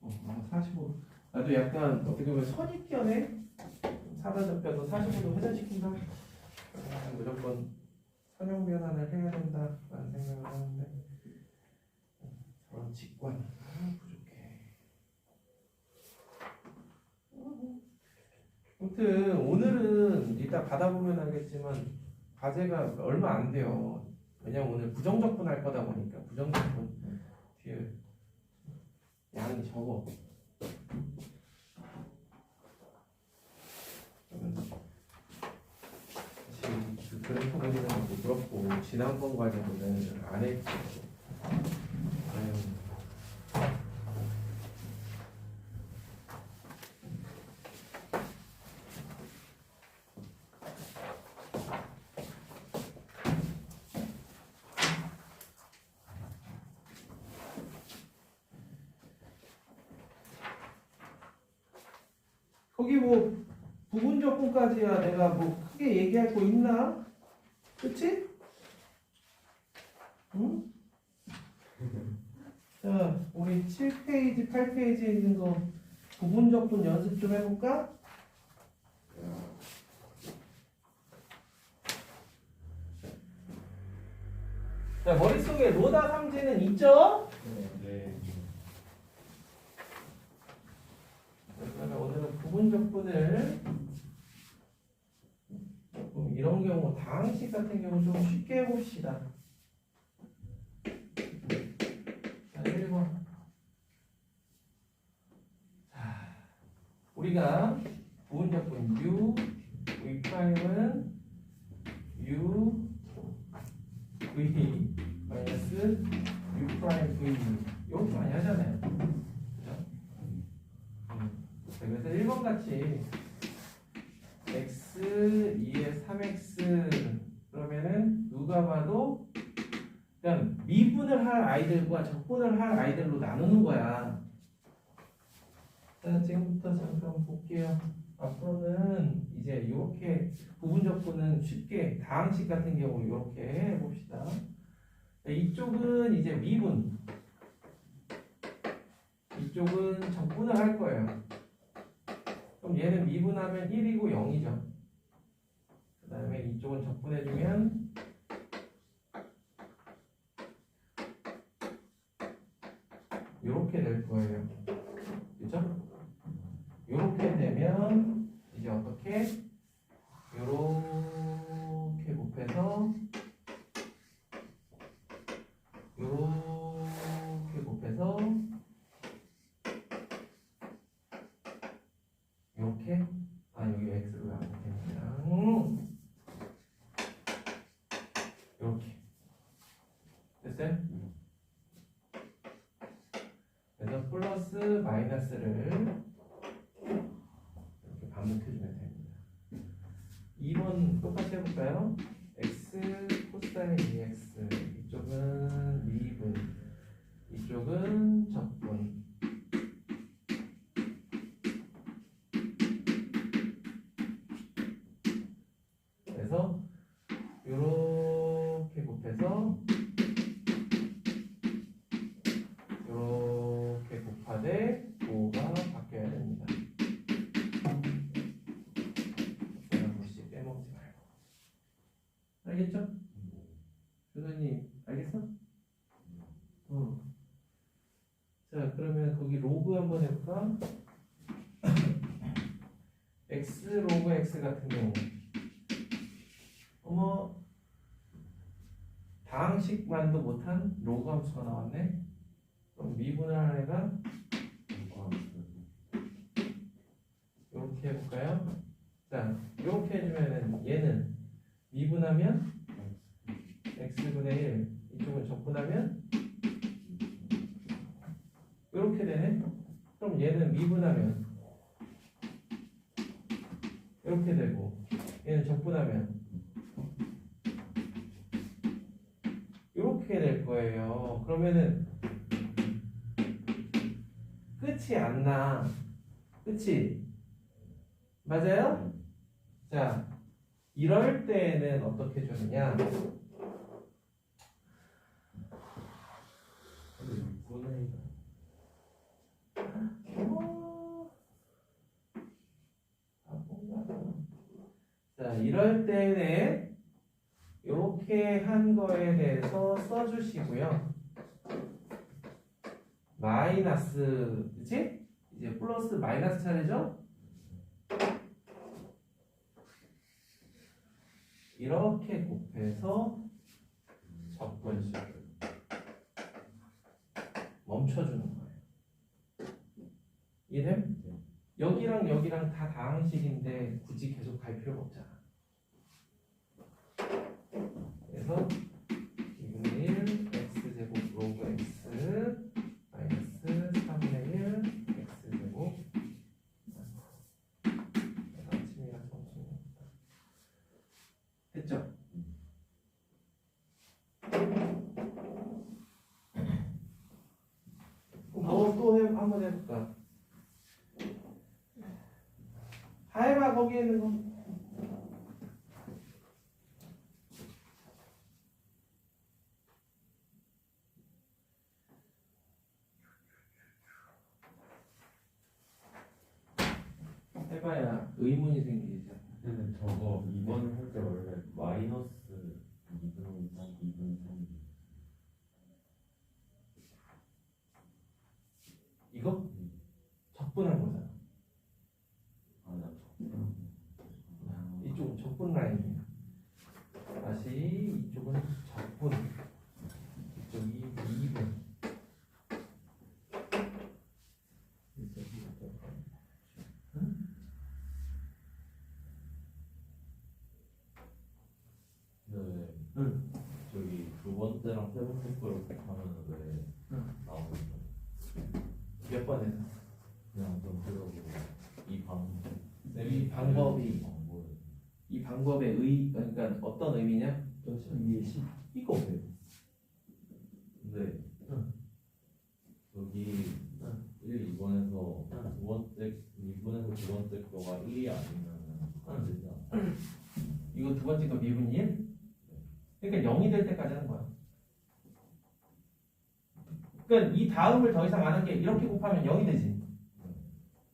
아마 45. 나도 약간 어떻게 보면 선입견에 사라졌어도 45도 회전시킨다. 무조건 선형 변환을 해야 된다라는 생각을 하는데 저런 직관이 부족해. 아무튼 오늘은 이따 받아보면 알겠지만 과제가 얼마 안 돼요. 왜냐면 오늘 부정적분 할 거다 보니까 부정적분 뒤에 양이 적어. 사실 그 그래프 그리는 것도 그렇고 지난번 과제는 안 했지. 아유. 거기 뭐 부분적분까지야 내가 뭐 크게 얘기할 거 있나? 그치? 응? 자, 우리 7페이지, 8페이지에 있는 거 부분적분 연습 좀 해볼까? 자, 머릿속에 로다 삼지는 있죠? 네. 여기다가 부분 적분을 조금 이런 경우 다항식 같은 경우 좀 쉽게 해봅시다. 자, 1번. 자, 우리가 부분 적분 U V 프라임은 U V 마이너스 U 프라임 V 이렇게 많이 하잖아요. 그죠? 자, 그래서 1번 같이 x 2에 3x 그러면은 누가 봐도 그냥 미분을 할 아이들과 적분을 할 아이들로 나누는 거야. 자, 지금부터 잠깐 볼게요. 앞으로는 이제 이렇게 부분 적분은 쉽게 다항식 같은 경우 이렇게 해봅시다. 이쪽은 이제 미분, 이쪽은 적분을 할 거예요. 그럼 얘는 미분하면 1이고 0이죠. 그 다음에 이쪽은 적분해주면 이렇게 될 거예요. 그죠? 이렇게 되면 이제 어떻게? 이렇게 곱해서 이렇게 곱해서 이렇게 여기 x를 왜 안 곱했냐? 이렇게 됐어요? 그래서 플러스 마이너스를 이렇게 반복해주면 됩니다. 2번 똑같이 해볼까요? x 코사인 2x 이쪽은 미분 이쪽은 적분 그래서 이렇게 곱해서 이렇게 곱하되 5가 바뀌어야 됩니다. 글씨 빼먹지 말고. 알겠죠? 교수님 알겠어? 자, 그러면 거기 로그 한번 해볼까? x 로그 x 같은 경우 어머 다항식만도 못한 로그 함수가 나왔네. 그럼 미분할 애가 이렇게 해볼까요? 자, 이렇게 해주면은 얘는 미분하면 x분의 1 이쪽은 적분하면 이렇게 되네. 그럼 얘는 미분하면 이렇게 되고 얘는 적분하면 이렇게 될 거예요. 그러면은 끝이 안 나. 그치? 맞아요? 자, 이럴 때는 어떻게 주느냐? 자, 이럴 때는 이렇게 한 거에 대해서 써주시고요. 마이너스, 그치? 이제 플러스 마이너스 차례죠? 이렇게 곱해서 적분식 멈춰주는 거예요. 이해? 여기랑 여기랑 다 다항식인데 굳이 계속 갈 필요가 없잖아. 그래서 2분의 1 x제곱 로그 x 마이너스 3분의 1 x제곱 아침이라서 없습니다. 됐죠? 또 한번 해볼까? 하이마 거기에 있는 거 해봐야 의문이 생기죠. 근데 저거 2번 할 때 원래 마이너스 2분 이상 2분 이상 이거 적분한 거잖아. 적분 라인이에요. 다시 이쪽은 적분, 이쪽이 2분. 네. 응. 저기 두 번째랑 세 번째 걸 하면 왜 응. 나오는 거예요? 몇 번에서? 그냥 전체적으로 이 이 방법이 방법. 이 방법의 그러니까 어떤 의미냐? 저 위에 10 이거 근데 응. 저기 응. 1, 2번에서 응. 두 번째 2번에서 두 번째 거가 1이 아니면 안 되잖아. 이거 두 번째 거 미분 1? 그러니까 0이 될 때까지 하는 거야. 그러니까 이 다음을 더 이상 안 한 게 이렇게 곱하면 0이 되지.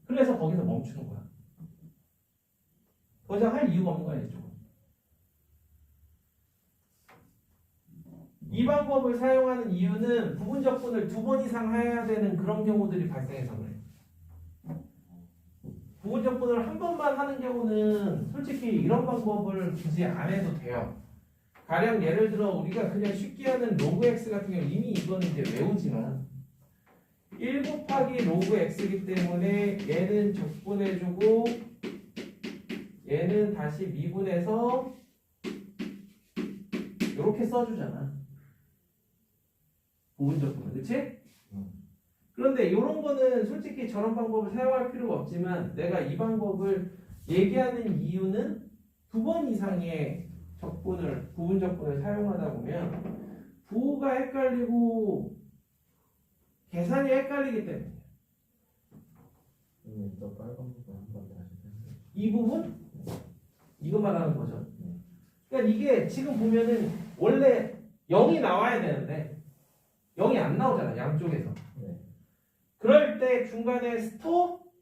그래서 거기서 멈추는 거야. 더 이상 할 이유가 없는 거야, 이쪽은. 이 방법을 사용하는 이유는 부분적분을 두 번 이상 해야 되는 그런 경우들이 발생해서 그래. 부분적분을 한 번만 하는 경우는 솔직히 이런 방법을 굳이 안 해도 돼요. 가령 예를 들어 우리가 그냥 쉽게 하는 로그 x 같은 경우 이미 이거는 이제 외우지만 1 곱하기 로그 x이기 때문에 얘는 적분해주고 얘는 다시 미분해서 이렇게 써주잖아. 부분적분을, 그치? 그런데 이런 거는 솔직히 저런 방법을 사용할 필요가 없지만 내가 이 방법을 얘기하는 이유는 두 번 이상의 적분을, 부분적분을 사용하다 보면 부호가 헷갈리고 계산이 헷갈리기 때문에 저 빨간 부분 한번 다시 해주세요. 이 부분? 이거 말하는 거죠. 그러니까 이게 지금 보면은 원래 0이 나와야 되는데 0이 안 나오잖아, 양쪽에서. 네. 그럴 때 중간에 스톱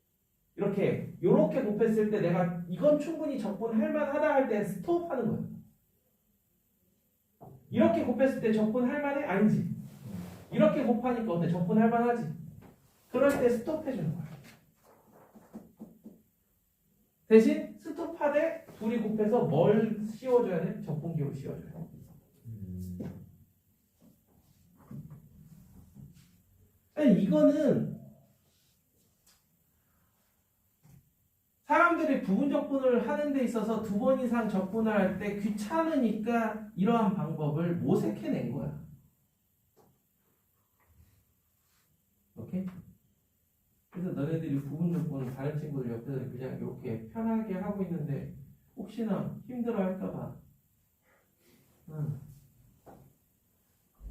이렇게 곱했을 때 내가 이건 충분히 적분할 만하다 할 때 스톱 하는 거야. 이렇게 곱했을 때 적분할 만해? 아니지. 이렇게 곱하니까 어때? 적분할 만하지. 그럴 때 스톱 해주는 거야. 대신 스톱하되 둘이 곱해서 뭘 씌워줘야 돼? 적분기호를 씌워줘야 돼. 아니, 이거는 사람들이 부분적분을 하는 데 있어서 두 번 이상 적분을 할 때 귀찮으니까 이러한 방법을 모색해낸 거야. 오케이? 그래서 너네들이 부분적분을 다른 친구들 옆에서 그냥 이렇게 편하게 하고 있는데 혹시나 힘들어 할까봐.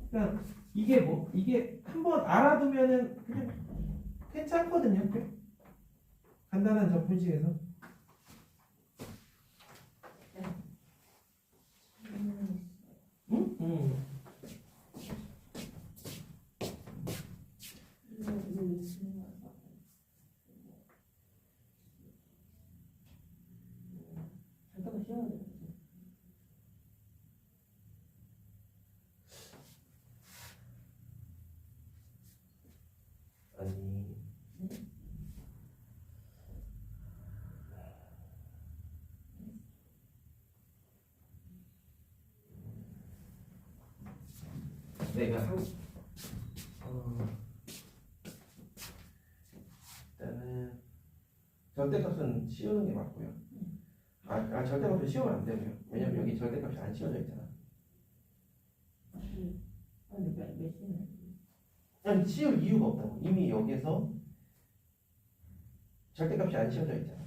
그러니까 이게 한번 알아두면은 그냥 괜찮거든요. 꽤. 간단한 적분식에서. 응? 응. 잠깐만 쉬어야 돼. 아니. 내가 일단은 절대값은 씌우는 게 맞고요. 절대값은 씌우면 안 되고요. 왜냐면 여기 절대값이 안 씌워져 있잖아. 근데 몇 시는? 아니, 씌울 이유가 없다고. 이미 여기서 절대값이 안 씌워져 있잖아.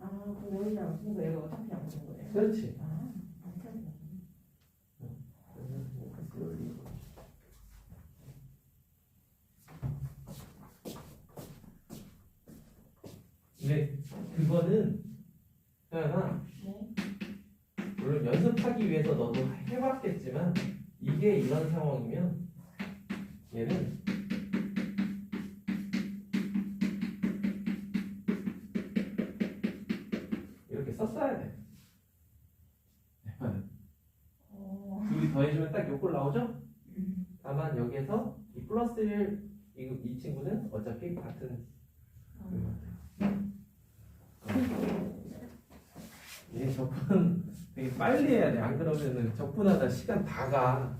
아, 그럼 여기랑 쓴 거 얘가 어차피 안 쓰는 거예요? 그렇지. 아, 안 쓰는 거. 근데 그거는 태연아, 네. 물론 연습하기 위해서 너도 해봤겠지만 이게 이런 상황이면 얘는 이렇게 썼어야 돼. 둘이 더해주면 딱 요꼴 나오죠? 다만 여기에서 이 플러스 1, 이 친구는 어차피 같은 얘 적분 되게 빨리 해야 돼. 안 그러면은 적분하다 시간 다 가.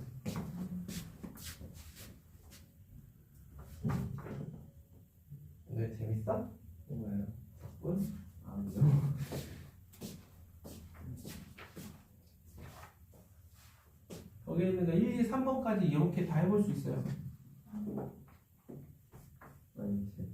오늘 재밌어? 뭐예요? 적분? 아니요. 거기 있는 거 1, 2, 3번까지 이렇게 다 해볼 수 있어요. 아니지.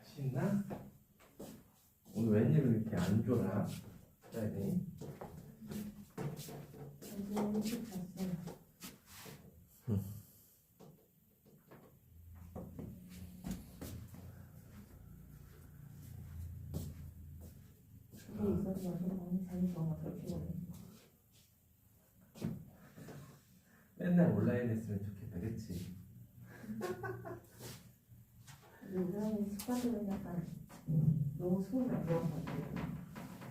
신나? 오늘 웬일로 이렇게 안 졸아? 그래야 돼. 너무 일찍 잤어요. 집에 있어서 너무 잠이 너무 덜 피곤해. 맨날 온라인 했으면 좋겠다, 그치? 요즘에 습관들은 약간 너무 수업이 안 좋아서 안 돼요.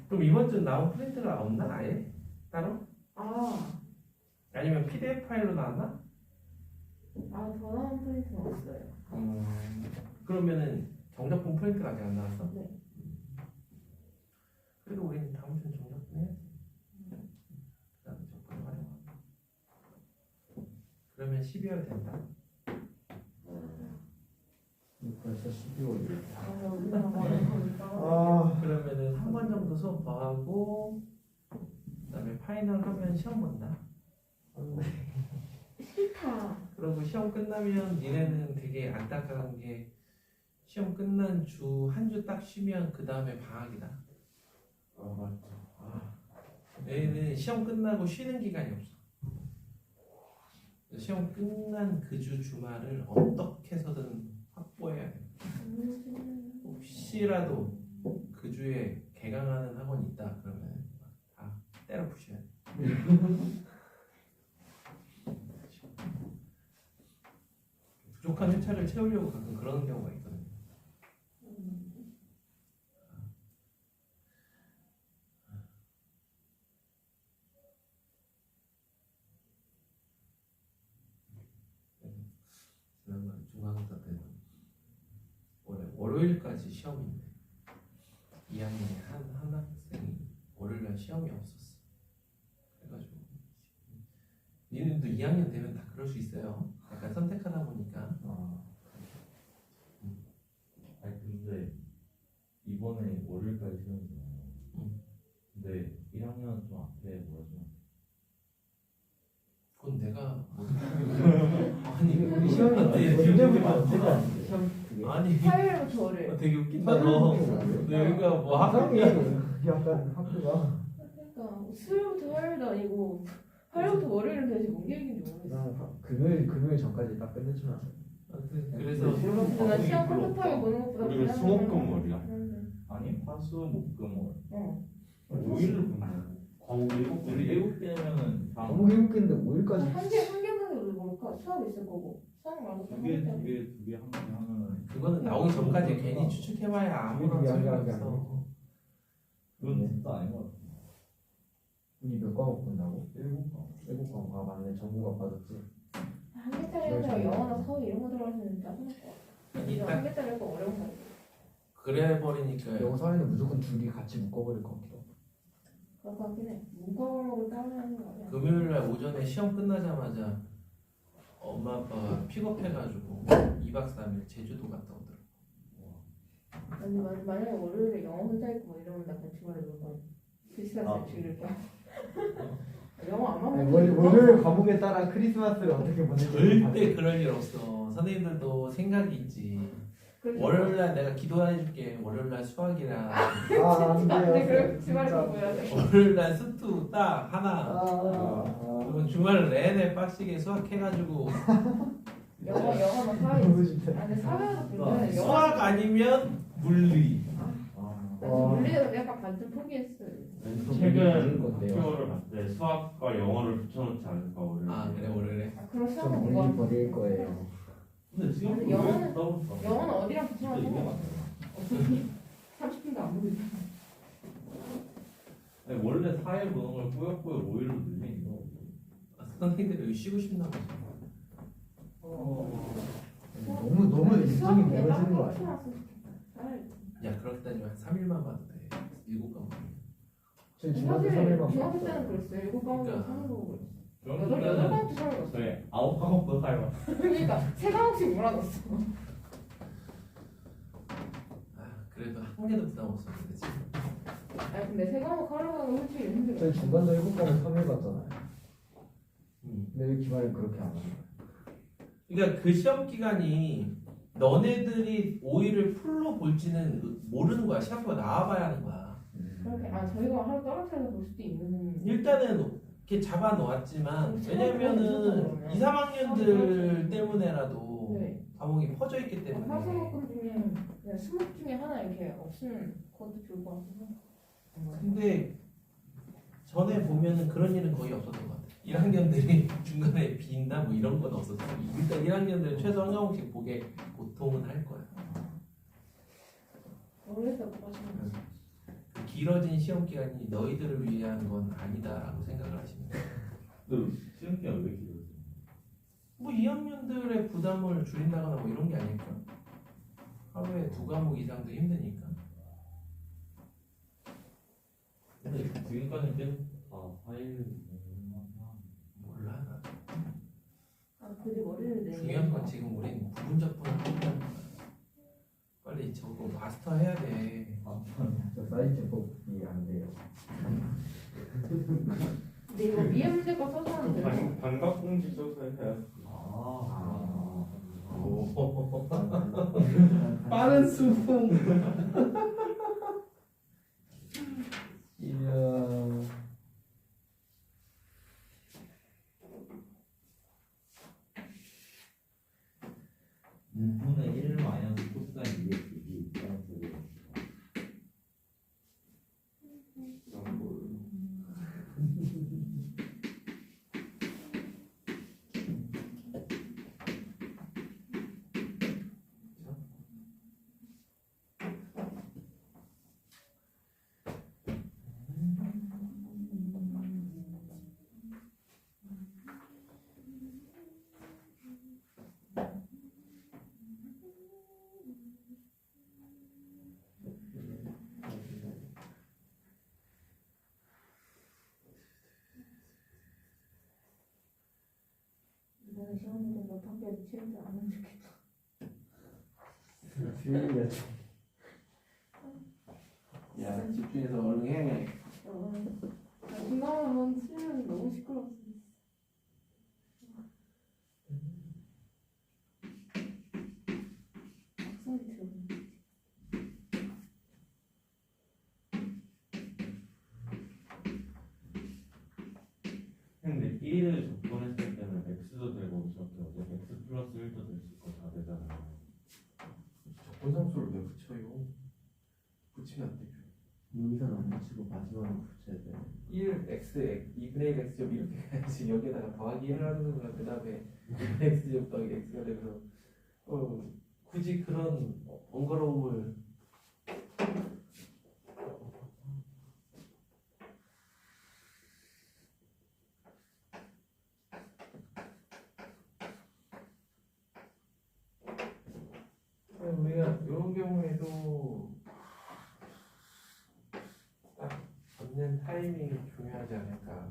그럼 이번 주 나온 프린트가 없나? 아예? 따로? 아, 아니면 PDF 파일로 나왔나? 전화한 프린트는 없어요. 그러면은 정적분 프린트가 아직 안 나왔어? 네. 그래도 우리는 다음 주는 정적분 해야지. 그다음에 적분 활용하고. 그러면 12월 된다. 벌써 12월이야. 우리나라 많이 아, 그러면은 3번 정도 수업 더 하고 그다음에 파이널 하면 시험 본다. 싫다. 그리고 시험 끝나면 니네는 되게 안타까운 게 시험 끝난 주 한 주 딱 쉬면 그 다음에 방학이다. 맞죠. 얘는 시험 끝나고 쉬는 기간이 없어. 시험 끝난 그 주 주말을 어떻게 해서든 확보해야 돼. 혹시라도 그 주에 개강하는 학원이 있다 그러면 다 때려 부셔야 돼. 부족한 회차를 채우려고 가끔 그러는 경우가 있거든요. 지난번 중간고사 때는 원래 월요일까지 시험인데 2학년에 한 학생이 월요일날 시험이 없었어. 그래가지고 니네도 2학년 되면 다 그럴 수 있어요. 약간 선택하다 보니까. 아니 근데 이번에 월요일까지 시험이잖아요. 근데 1학년 좀 앞에 뭐라죠? 그건 내가 아니 우리 시험이 언제부터 언제까지? 시험 그게? 아니 화요일부터 월요일. 되게 웃긴다 너. 너 여기가 뭐 학교야? 약간 학교가 그러니까 수요일부터 화요일도 아니고 화요일부터 월요일은 대체 뭔 계획인지 모르겠어. 난 금요일 전까지 딱 끝내주면 안 돼. 그래서 근데 난 시험 컴퓨터에 보는 것보다 우리가 그냥 수목금월이야? 그런데. 아니 화수목금월. 어. 5일을 보면 과목 7개. 우리 7개면은 너무 해롭겠는데 5일까지 한 개만 우리 뭘까? 수업 있을 거고. 수업 말고 또 두개 한 개. 한 번에 하면은 그거는 나오기 전까지 괜히 추측해봐야 아무런 그게 소용이 아니라 없어. 그건 진짜 아닌 것 같아. 우리 몇 과목 본다고? 7과목. 7과목. 아 맞네. 전국가 빠졌지. 한 개짜리 해서 영어나 서울 이런 거 들어가시면 짜증날 것 같아. 이거 한 개짜리 할거 어려운 거 아니야? 그래 버리니까 영어 사회는 무조건 둘이 같이 묶어버릴 것 같기도 하고. 그럴 것 같긴 해. 문과목을 따로 하는 거 아니야? 금요일날 오전에 시험 끝나자마자 엄마 아빠가 픽업해가지고 2박 3일 제주도 갔다 오더라고. 아니 만약에 월요일에 영어 혼자 있고 뭐 이러면 나 그냥 주말에 놀 거야. 크리스마스에 즐길 거야. 영어 안 아니, 하면 월요일 과목에 따라 크리스마스를 어떻게 보낼지 절대 그럴 일 없어. 선생님들도 생각이 있지. 월요일날 내가 기도해줄게. 월요일날 수학이랑 안 안 돼. 돼요. 그래 주말에 공부해야 돼. 월요일날 수투 딱 하나. 그러면 주말 내내 빡시게 수학해가지고 영어나 사회. 너무 진짜. 아니 사회도 불편해. 수학 아니면 물리. 물리에서 약간 반쯤 포기했어요. 최근 건데요. 학교를 갔을 때 수학과 영어를 붙여놓지 않을까 월요일. 아 그래 월요일에. 그럼 좀 수학은 멀리 뭐가? 버릴 거예요. 근데 지금 아니, 영어는 어디랑 붙여놨어? 이게 맞아요. 30분도 안 보이죠. 아니, 원래 4일 보는 걸 꾸역꾸역 5일로 늘리는 거. 선생님들이 여기 쉬고 싶나 보죠. 너무 일정이 멀어지는 거 아니야? 야 그렇게 따지면 한 3일만 봐도 돼. 7과목. 저희 중학교 3일만 중학교 때는 봤어요. 그랬어요. 7과목을 그러니까. 3일 보고 그랬어요. 중학교 8과목도 때는 3일 봤어요. 저희 9과목도 4일 봤어요. 그러니까 3과목씩 몰아넣었어. 아 그래도 한 개도 부담 없었는데 지금. 아니 근데 3과목 하려고 하면 솔직히 힘들어요. 저희 중간도 7과목 3일 봤잖아요. 음. 근데 왜 기말은 그렇게 안 하나요? 그러니까 그 시험 기간이 너네들이 5일을 풀로 볼지는 모르는 거야. 시험표가 나와봐야 하는 거야. 그렇게 저희가 하루 떨어뜨려서 볼 수도 있는. 일단은 이렇게 잡아 놓았지만 왜냐면은 2, 3학년들 때문에라도 네. 과목이 퍼져 있기 때문에. 화수목금 중에 그냥 수목 중에 하나 이렇게 없으면 그것도 좋을 것 같아서. 근데 전에 보면은 그런 일은 거의 없었던 것 같아. 1학년들이 중간에 빈다 뭐 이런 건 없었어. 일단 1학년들은 최소 한 과목씩 보게 보통은 할 거야. 모르겠어 뭐가지고. 그 길어진 시험 기간이 너희들을 위한 건 아니다라고 생각을 하시면 돼. 너 시험 기간 왜 길어져? 뭐 2학년들의 부담을 줄인다거나 뭐 이런 게 아닐까? 하루에 2과목 이상도 힘드니까. 근데 지금까지 계속 다 4일 몰라 나. 굳이 머리를 내게. 중요한 건 지금 우린 부분적분을 한다는 거야. 빨리 저거 마스터 해야 돼. 저 사이즈법이 안 돼요. 근데 이거 위에 문제가 써서 하면 돼요. 반갑공지 써서 해야. 오. 빠른 수긍. 이야. 분의 1 마이너스 코사인 2x이 이번에 시험 문제 몇 학교에서 치는지 안 하면 좋겠다. 주일이야. 야 집중해서 얼른 해. 중간만 치면 너무 시끄러웠어. 악성이 들어오네. 근데 1을 접근했을 때는 x도 되고 저렇게 어제 x 플러스 1도 될 수 있고 다 되잖아요. 적분상수를 왜 붙여요? 붙이면 안 되죠. 여기서는 안 붙이고 마지막에 붙여야 돼. 1 x 2분의 1 x제곱 이렇게 가야지. 여기다가 더하기 1을 하는 순간 그 다음에 2분의 x제곱 더하기 x가 되면서 굳이 그런 번거로움을 우리가 이런 경우에도 딱 잡는 타이밍이 중요하지 않을까.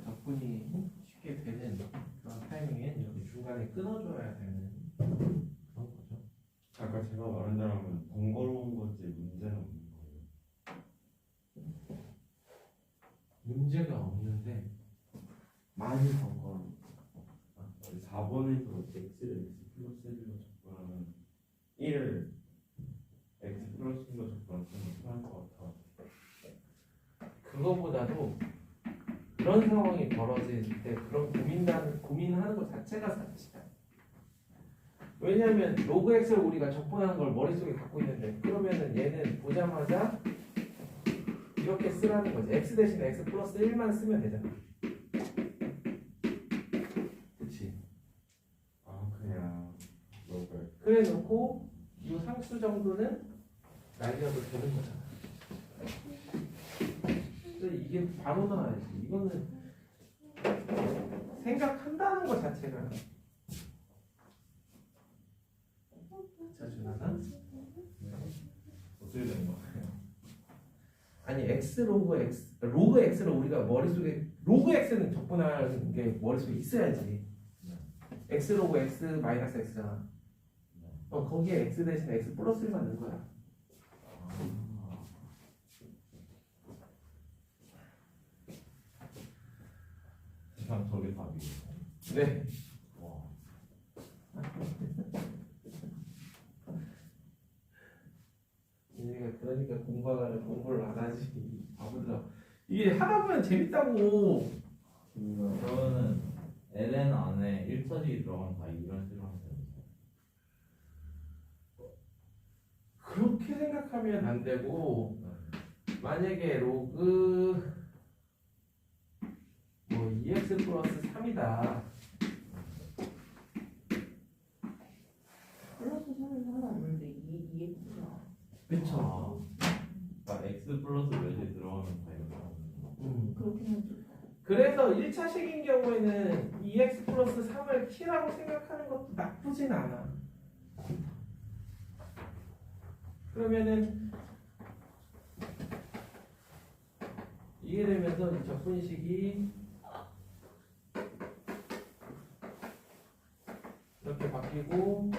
접근이 쉽게 되는 그런 타이밍엔 이렇게 중간에 끊어줘야 되는 그런 거죠. 아까 제가 말한 대로면 번거로운 거지 문제는 없는 거예요. 문제가 없는데 많이 번거로워. 4번에서 x를 x 플러스 1로 접근하면 1을 x 플러스 1로 접근하면 좀 편할 것 같아. 그거보다도 그런 상황이 벌어질 때 그런 고민하는 것 자체가 사치야. 왜냐하면 로그 x를 우리가 적분하는 걸 머릿속에 갖고 있는데 그러면은 얘는 보자마자 이렇게 쓰라는 거지. x 대신에 x 플러스 1만 쓰면 되잖아. 그치? 아 그냥 로그 그래 놓고 이 상수 정도는 날려도 되는 거잖아. 근데 이게 바로 나와야지. 이거는 생각한다는 것 자체가 자주 나나? 어떻게 되는 거예요? 아니 x 로그 x를 우리가 머릿속에 로그 x는 적분하는 게 머릿속에 있어야지. x 로그 x 마이너스 x잖아. 거기에 x 대신에 x 플러스를 만든 거야. 그냥 저게 답이에요. 네. 와. 그러니까 공부를 안 하지. 바보들아. 이게 하다 보면 재밌다고. 그러면은 ln 안에 1차식이 들어가면 다 이런 식으로 하면 되는 거예요. 그렇게 생각하면 안 되고 만약에 로그 뭐 2x 플러스 3이다. 플러스 3은 상관없는데 2x가 그쵸. 그러니까 x 플러스 몇이 들어가면 다 이렇게 하는 거예요. 그렇게 하지. 그래서 1차식인 경우에는 2x 플러스 3을 t라고 생각하는 것도 나쁘진 않아. 그러면은 이게 되면서 이 적분식이 이렇게 바뀌고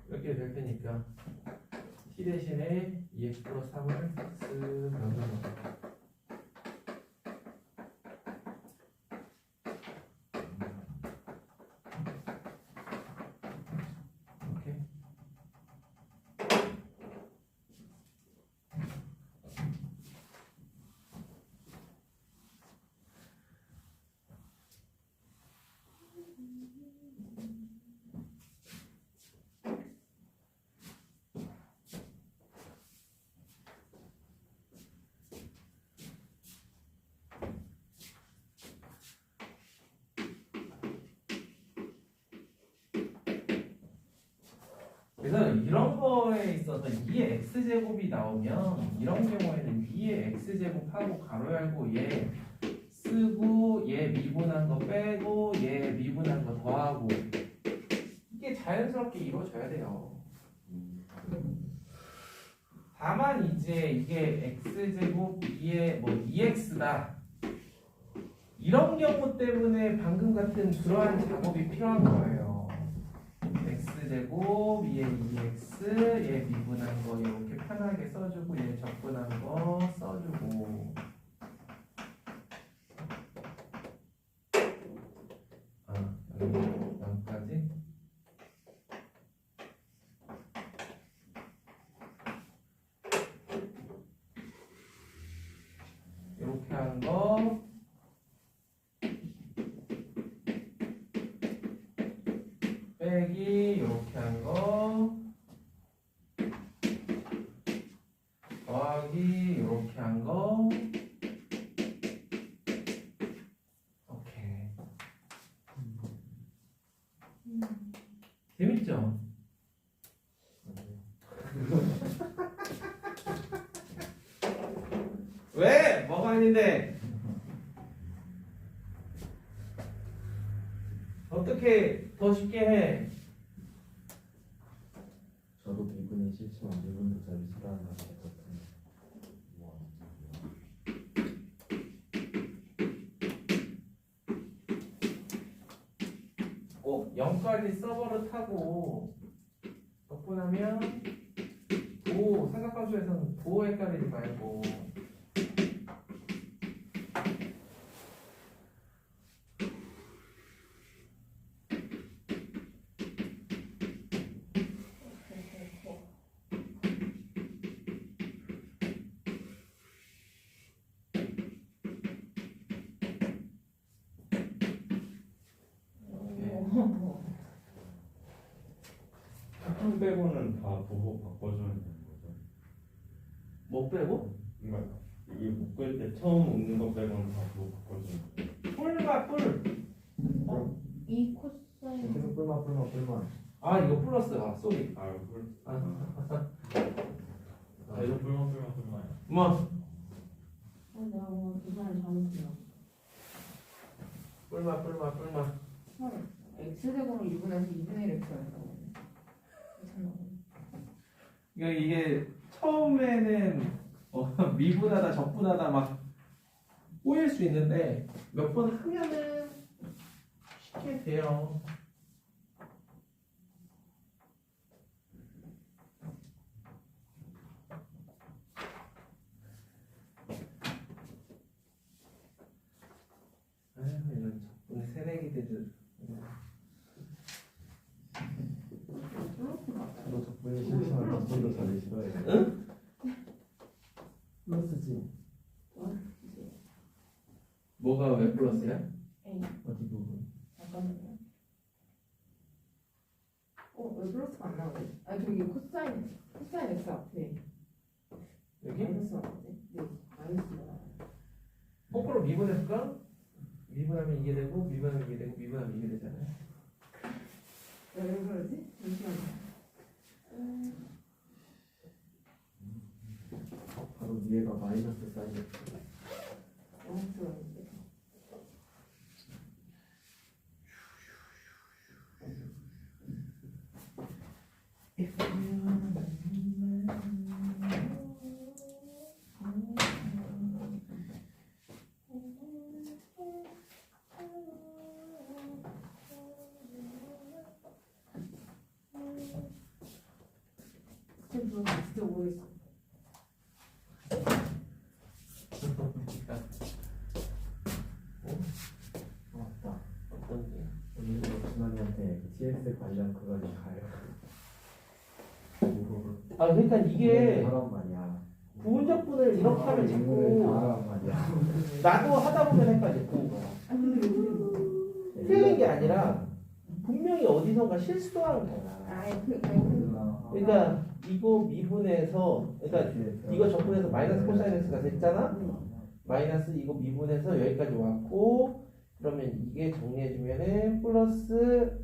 이렇게 될 테니까 t 대신에 2x 플러스 3을 쓱 넣는 거야. 오케이. 그래서 이런 거에 있어서 2의 x제곱이 나오면 이런 경우에는 2의 x제곱하고 가로 열고 얘 쓰고 얘 미분한 거 빼고 얘 미분한 거 더하고 이게 자연스럽게 이루어져야 돼요. 다만 이제 이게 x제곱 2의 뭐 2x다 이런 경우 때문에 방금 같은 그러한 작업이 필요한 거예요. x제곱, 얘 2x, 얘 미분한 거 이렇게 편하게 써주고 얘 적분한 거 써주고 여기까지 이렇게 하는 거 빼기 이렇게 한 거 더하기 이렇게 한 거 오케이. 재밌죠? 왜? 뭐가 아닌데? 어떻게 더 쉽게 해? 저도 미분이 싫지만 미분도 잘 싫어하는 것 같아요. 와. 꼭 0까지 서버를 타고 적분하면 도 삼각함수에서는 도 헷갈리지 말고 빼고는 다 부호 바꿔줘야 되는 거죠. 뭐 빼고? 그러니까 이게 묶을 때 처음 묶는 거 빼고는 다 부호 바꿔줘야 돼. 뿔과 뿔. 이 코사인 계속 뿔만. 아 이거 플러스. 아 쏘리. 아, 뿔. 이거 뿔만. 뭐 내가 뭔가 계산을 잘못했나 뿔마. 헐 X제곱을 2분해서 2분의 1을 표현했다고 괜찮나 그러니까 이게 처음에는 미분하다 적분하다 막 꼬일 수 있는데 몇 번 하면은 쉽게 돼요. 아유 이런 적분 새내기들. 너 덕분에 실수한 덕분도 자기 싫어해. 응? 플러스지. 뭐가 왜 플러스야? 어디 부분? 잠깐만요 왜 플러스가 안 나오지? 아 저기 코사인 X 앞에 여기? 마이너스가 나오지? 네 마이너스가 나와요 거꾸로 미분해볼까? 미분하면 이게 되고 미분하면 이게 되고 미분하면 이게 되잖아요. 왜 그러지? 잠시만요 바로 위에가 마이너스 사인. 영수인데 진짜 모르겠어 맞다. 어떤 게? 오늘 준환이한테 TS 관련 그거 좀 가요. 아 그러니까 이게 하란 말이야. 부분적분을 이렇게 하면 질문을 다 자꾸 하란 말이야. 나도 하다 보면 헷갈리고 아 근데 왜 틀린 게 아니라 분명히 어디선가 실수한 거야. 아이 그러니까 이거 미분해서 그러니까 이거 적분해서 마이너스 코사인 x가 됐잖아. 마이너스 이거 미분해서 여기까지 왔고 그러면 이게 정리해주면은 플러스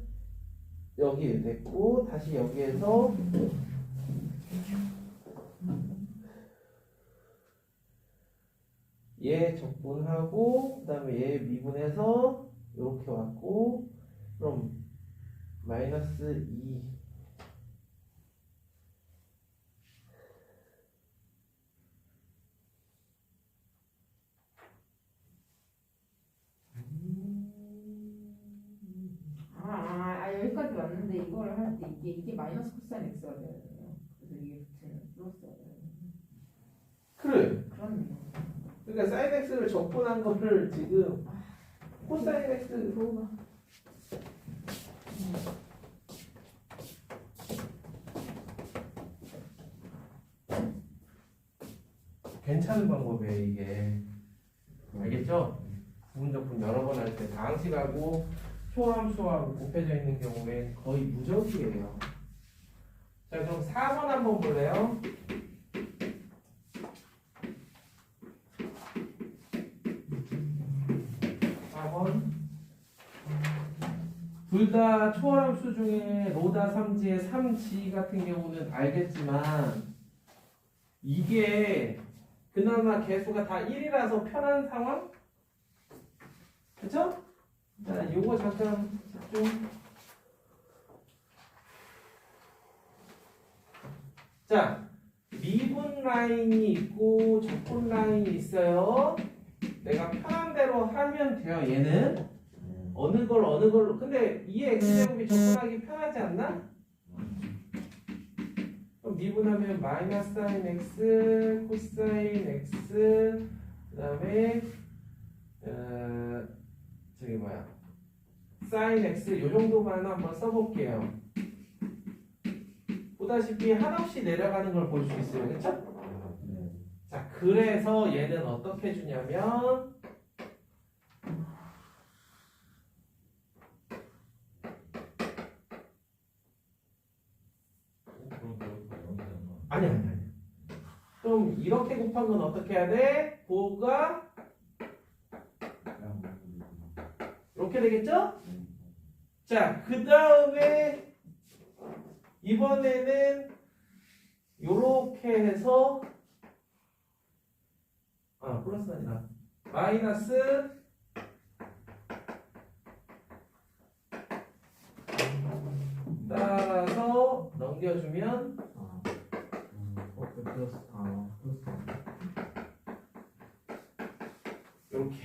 여기 됐고 다시 여기에서 얘 적분하고 그 다음에 얘 미분해서 이렇게 왔고 그럼 마이너스 2 여기까지 왔는데 이거를 할 때 이게 마이너스 코사인 x가 되거든요. 그래서 이게 붙이면 플러스가 돼요. 그래. 그렇네요. 그러니까 사인 x를 적분한 거를 지금 코사인 x 그거가 괜찮은 방법이에요 이게. 알겠죠? 부분적분 여러 번 할 때 다항식하고 초함수하고 곱해져 있는 경우엔 거의 무적이에요. 자 그럼 4번 한번 볼래요? 4번 둘 다 초함수 중에 로다 3지의 3지 같은 경우는 알겠지만 이게 그나마 개수가 다 1이라서 편한 상황? 그쵸? 자, 요거 잠깐 집중. 자, 미분 라인이 있고 적분 라인이 있어요. 내가 편한 대로 하면 돼요. 얘는 어느 걸로. 근데 2의 x제곱이 적분하기 편하지 않나? 그럼 미분하면 마이너스 사인 x, 코사인 x, 그 다음에 저기 뭐야 사인 x 요 정도만 한번 써볼게요. 보다시피 한없이 내려가는 걸 볼 수 있어요. 그렇죠? 자 그래서 얘는 어떻게 주냐면 아니. 그럼 이렇게 곱한 건 어떻게 해야 돼? 부호가 이렇게 되겠죠? 자, 그 다음에 이번에는 요렇게 해서 플러스가 아니라 마이너스 따라서 넘겨주면 플러스 요렇게.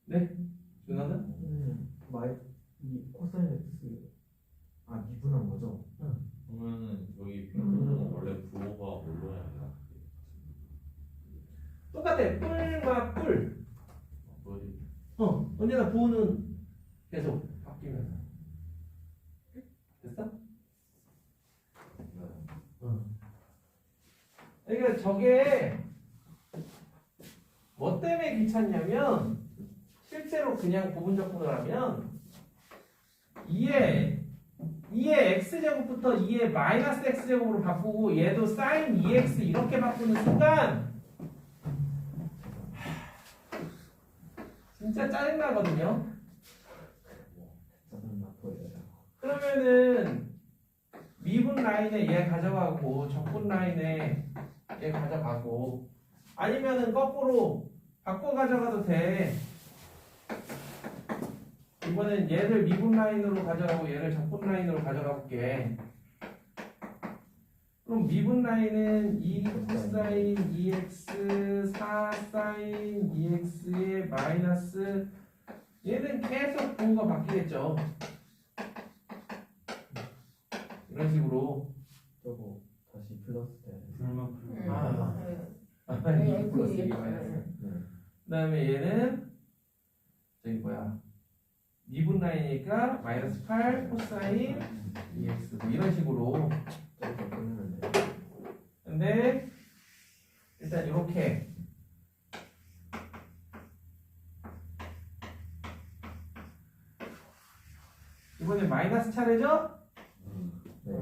네? 준하는? 이 코사인 x 미분한 거죠? 그러면은 저기 핑크는 원래 부호가 뭘로 해야 되나? 똑같아. 뿔과 뿔. 뭐지? 언제나 부호는 계속 바뀌면서. 됐어? 그러니까 저게 뭐 때문에 귀찮냐면 실제로 그냥 부분적분을 하면 2의 x제곱부터 2의 마이너스 x제곱으로 바꾸고 얘도 sin 2x 이렇게 바꾸는 순간 진짜 짜증나거든요. 그러면은 미분 라인에 얘 가져가고 적분 라인에 얘 가져가고 아니면은 거꾸로 바꿔 가져가도 돼. 이번엔 얘를 미분 라인으로 가져가고 얘를 적분 라인으로 가져가 볼게. 그럼 미분 라인은 2 코사인 2x 4 사인 2x의 마이너스 얘는 계속 부호가 바뀌겠죠. 이런 식으로 저거 다시 플러스 돼야 돼. 이 플러스 2 마이너스. 그 다음에 얘는 저기 뭐야 미분 라인이니까 마이너스 8 코사인 2x 뭐 이런 식으로. 저거 끊으면 돼. 근데 일단 이렇게 이번에 마이너스 차례죠? 네.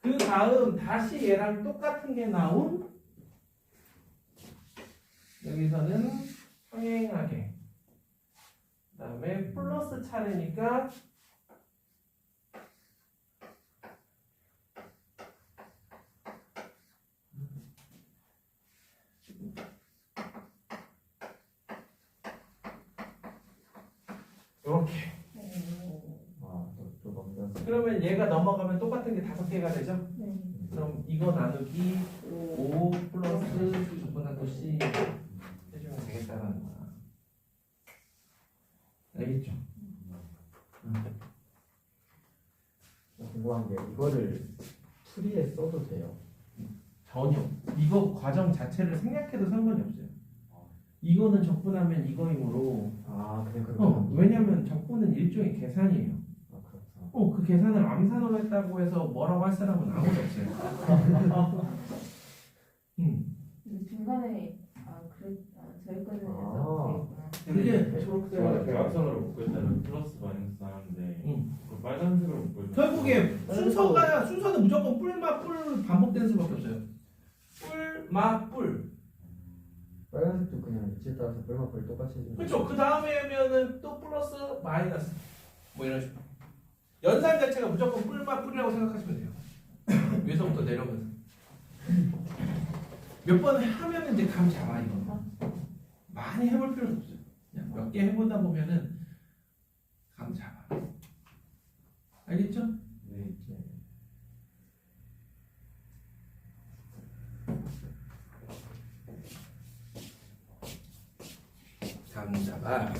그 다음 다시 얘랑 똑같은 게 나온 여기서는 평행하게 그 다음에 플러스 차례니까 이렇게. 또 넘겨서. 그러면 얘가 넘어가면 똑같은 게 5개가 되죠? 네. 그럼 이거 나누기 5 플러스 조건한 또 C 해주면 되겠다라는 거야. 알겠죠? 궁금한 게 이거를 풀이에 써도 돼요? 전혀. 이거 과정 자체를 생략해도 상관이 없어요. 이거는 적분하면 이거이므로 그냥 그렇구나. 왜냐면 적분은 일종의 계산이에요. 그렇구나. 그 계산을 암산으로 했다고 해서 뭐라고 할 사람은 아무도 없어요. 근데 중간에 저기까지 해서 그게 제가 대각선으로 묶을 때는 플러스 마이너스 하는데 그 빨간색으로 묶을 때 결국에 순서는 무조건 뿔마 뿔 반복되는 수밖에 없어요. 뿔마 뿔. 빨간색도 그냥 위치에 따라서 뿔마뿔 똑같이 해주는 그렇죠. 그 다음에면은 또 플러스 마이너스 뭐 이런 식으로. 연산 자체가 무조건 뿔마 뿔이라고 생각하시면 돼요. 위에서부터 내려오면서 몇 번 하면 이제 감 잡아 이거. 많이 해볼 필요는 없어요. 그냥 몇 개 해보다 보면은 감 잡아. 알겠죠? 네. 감 잡아.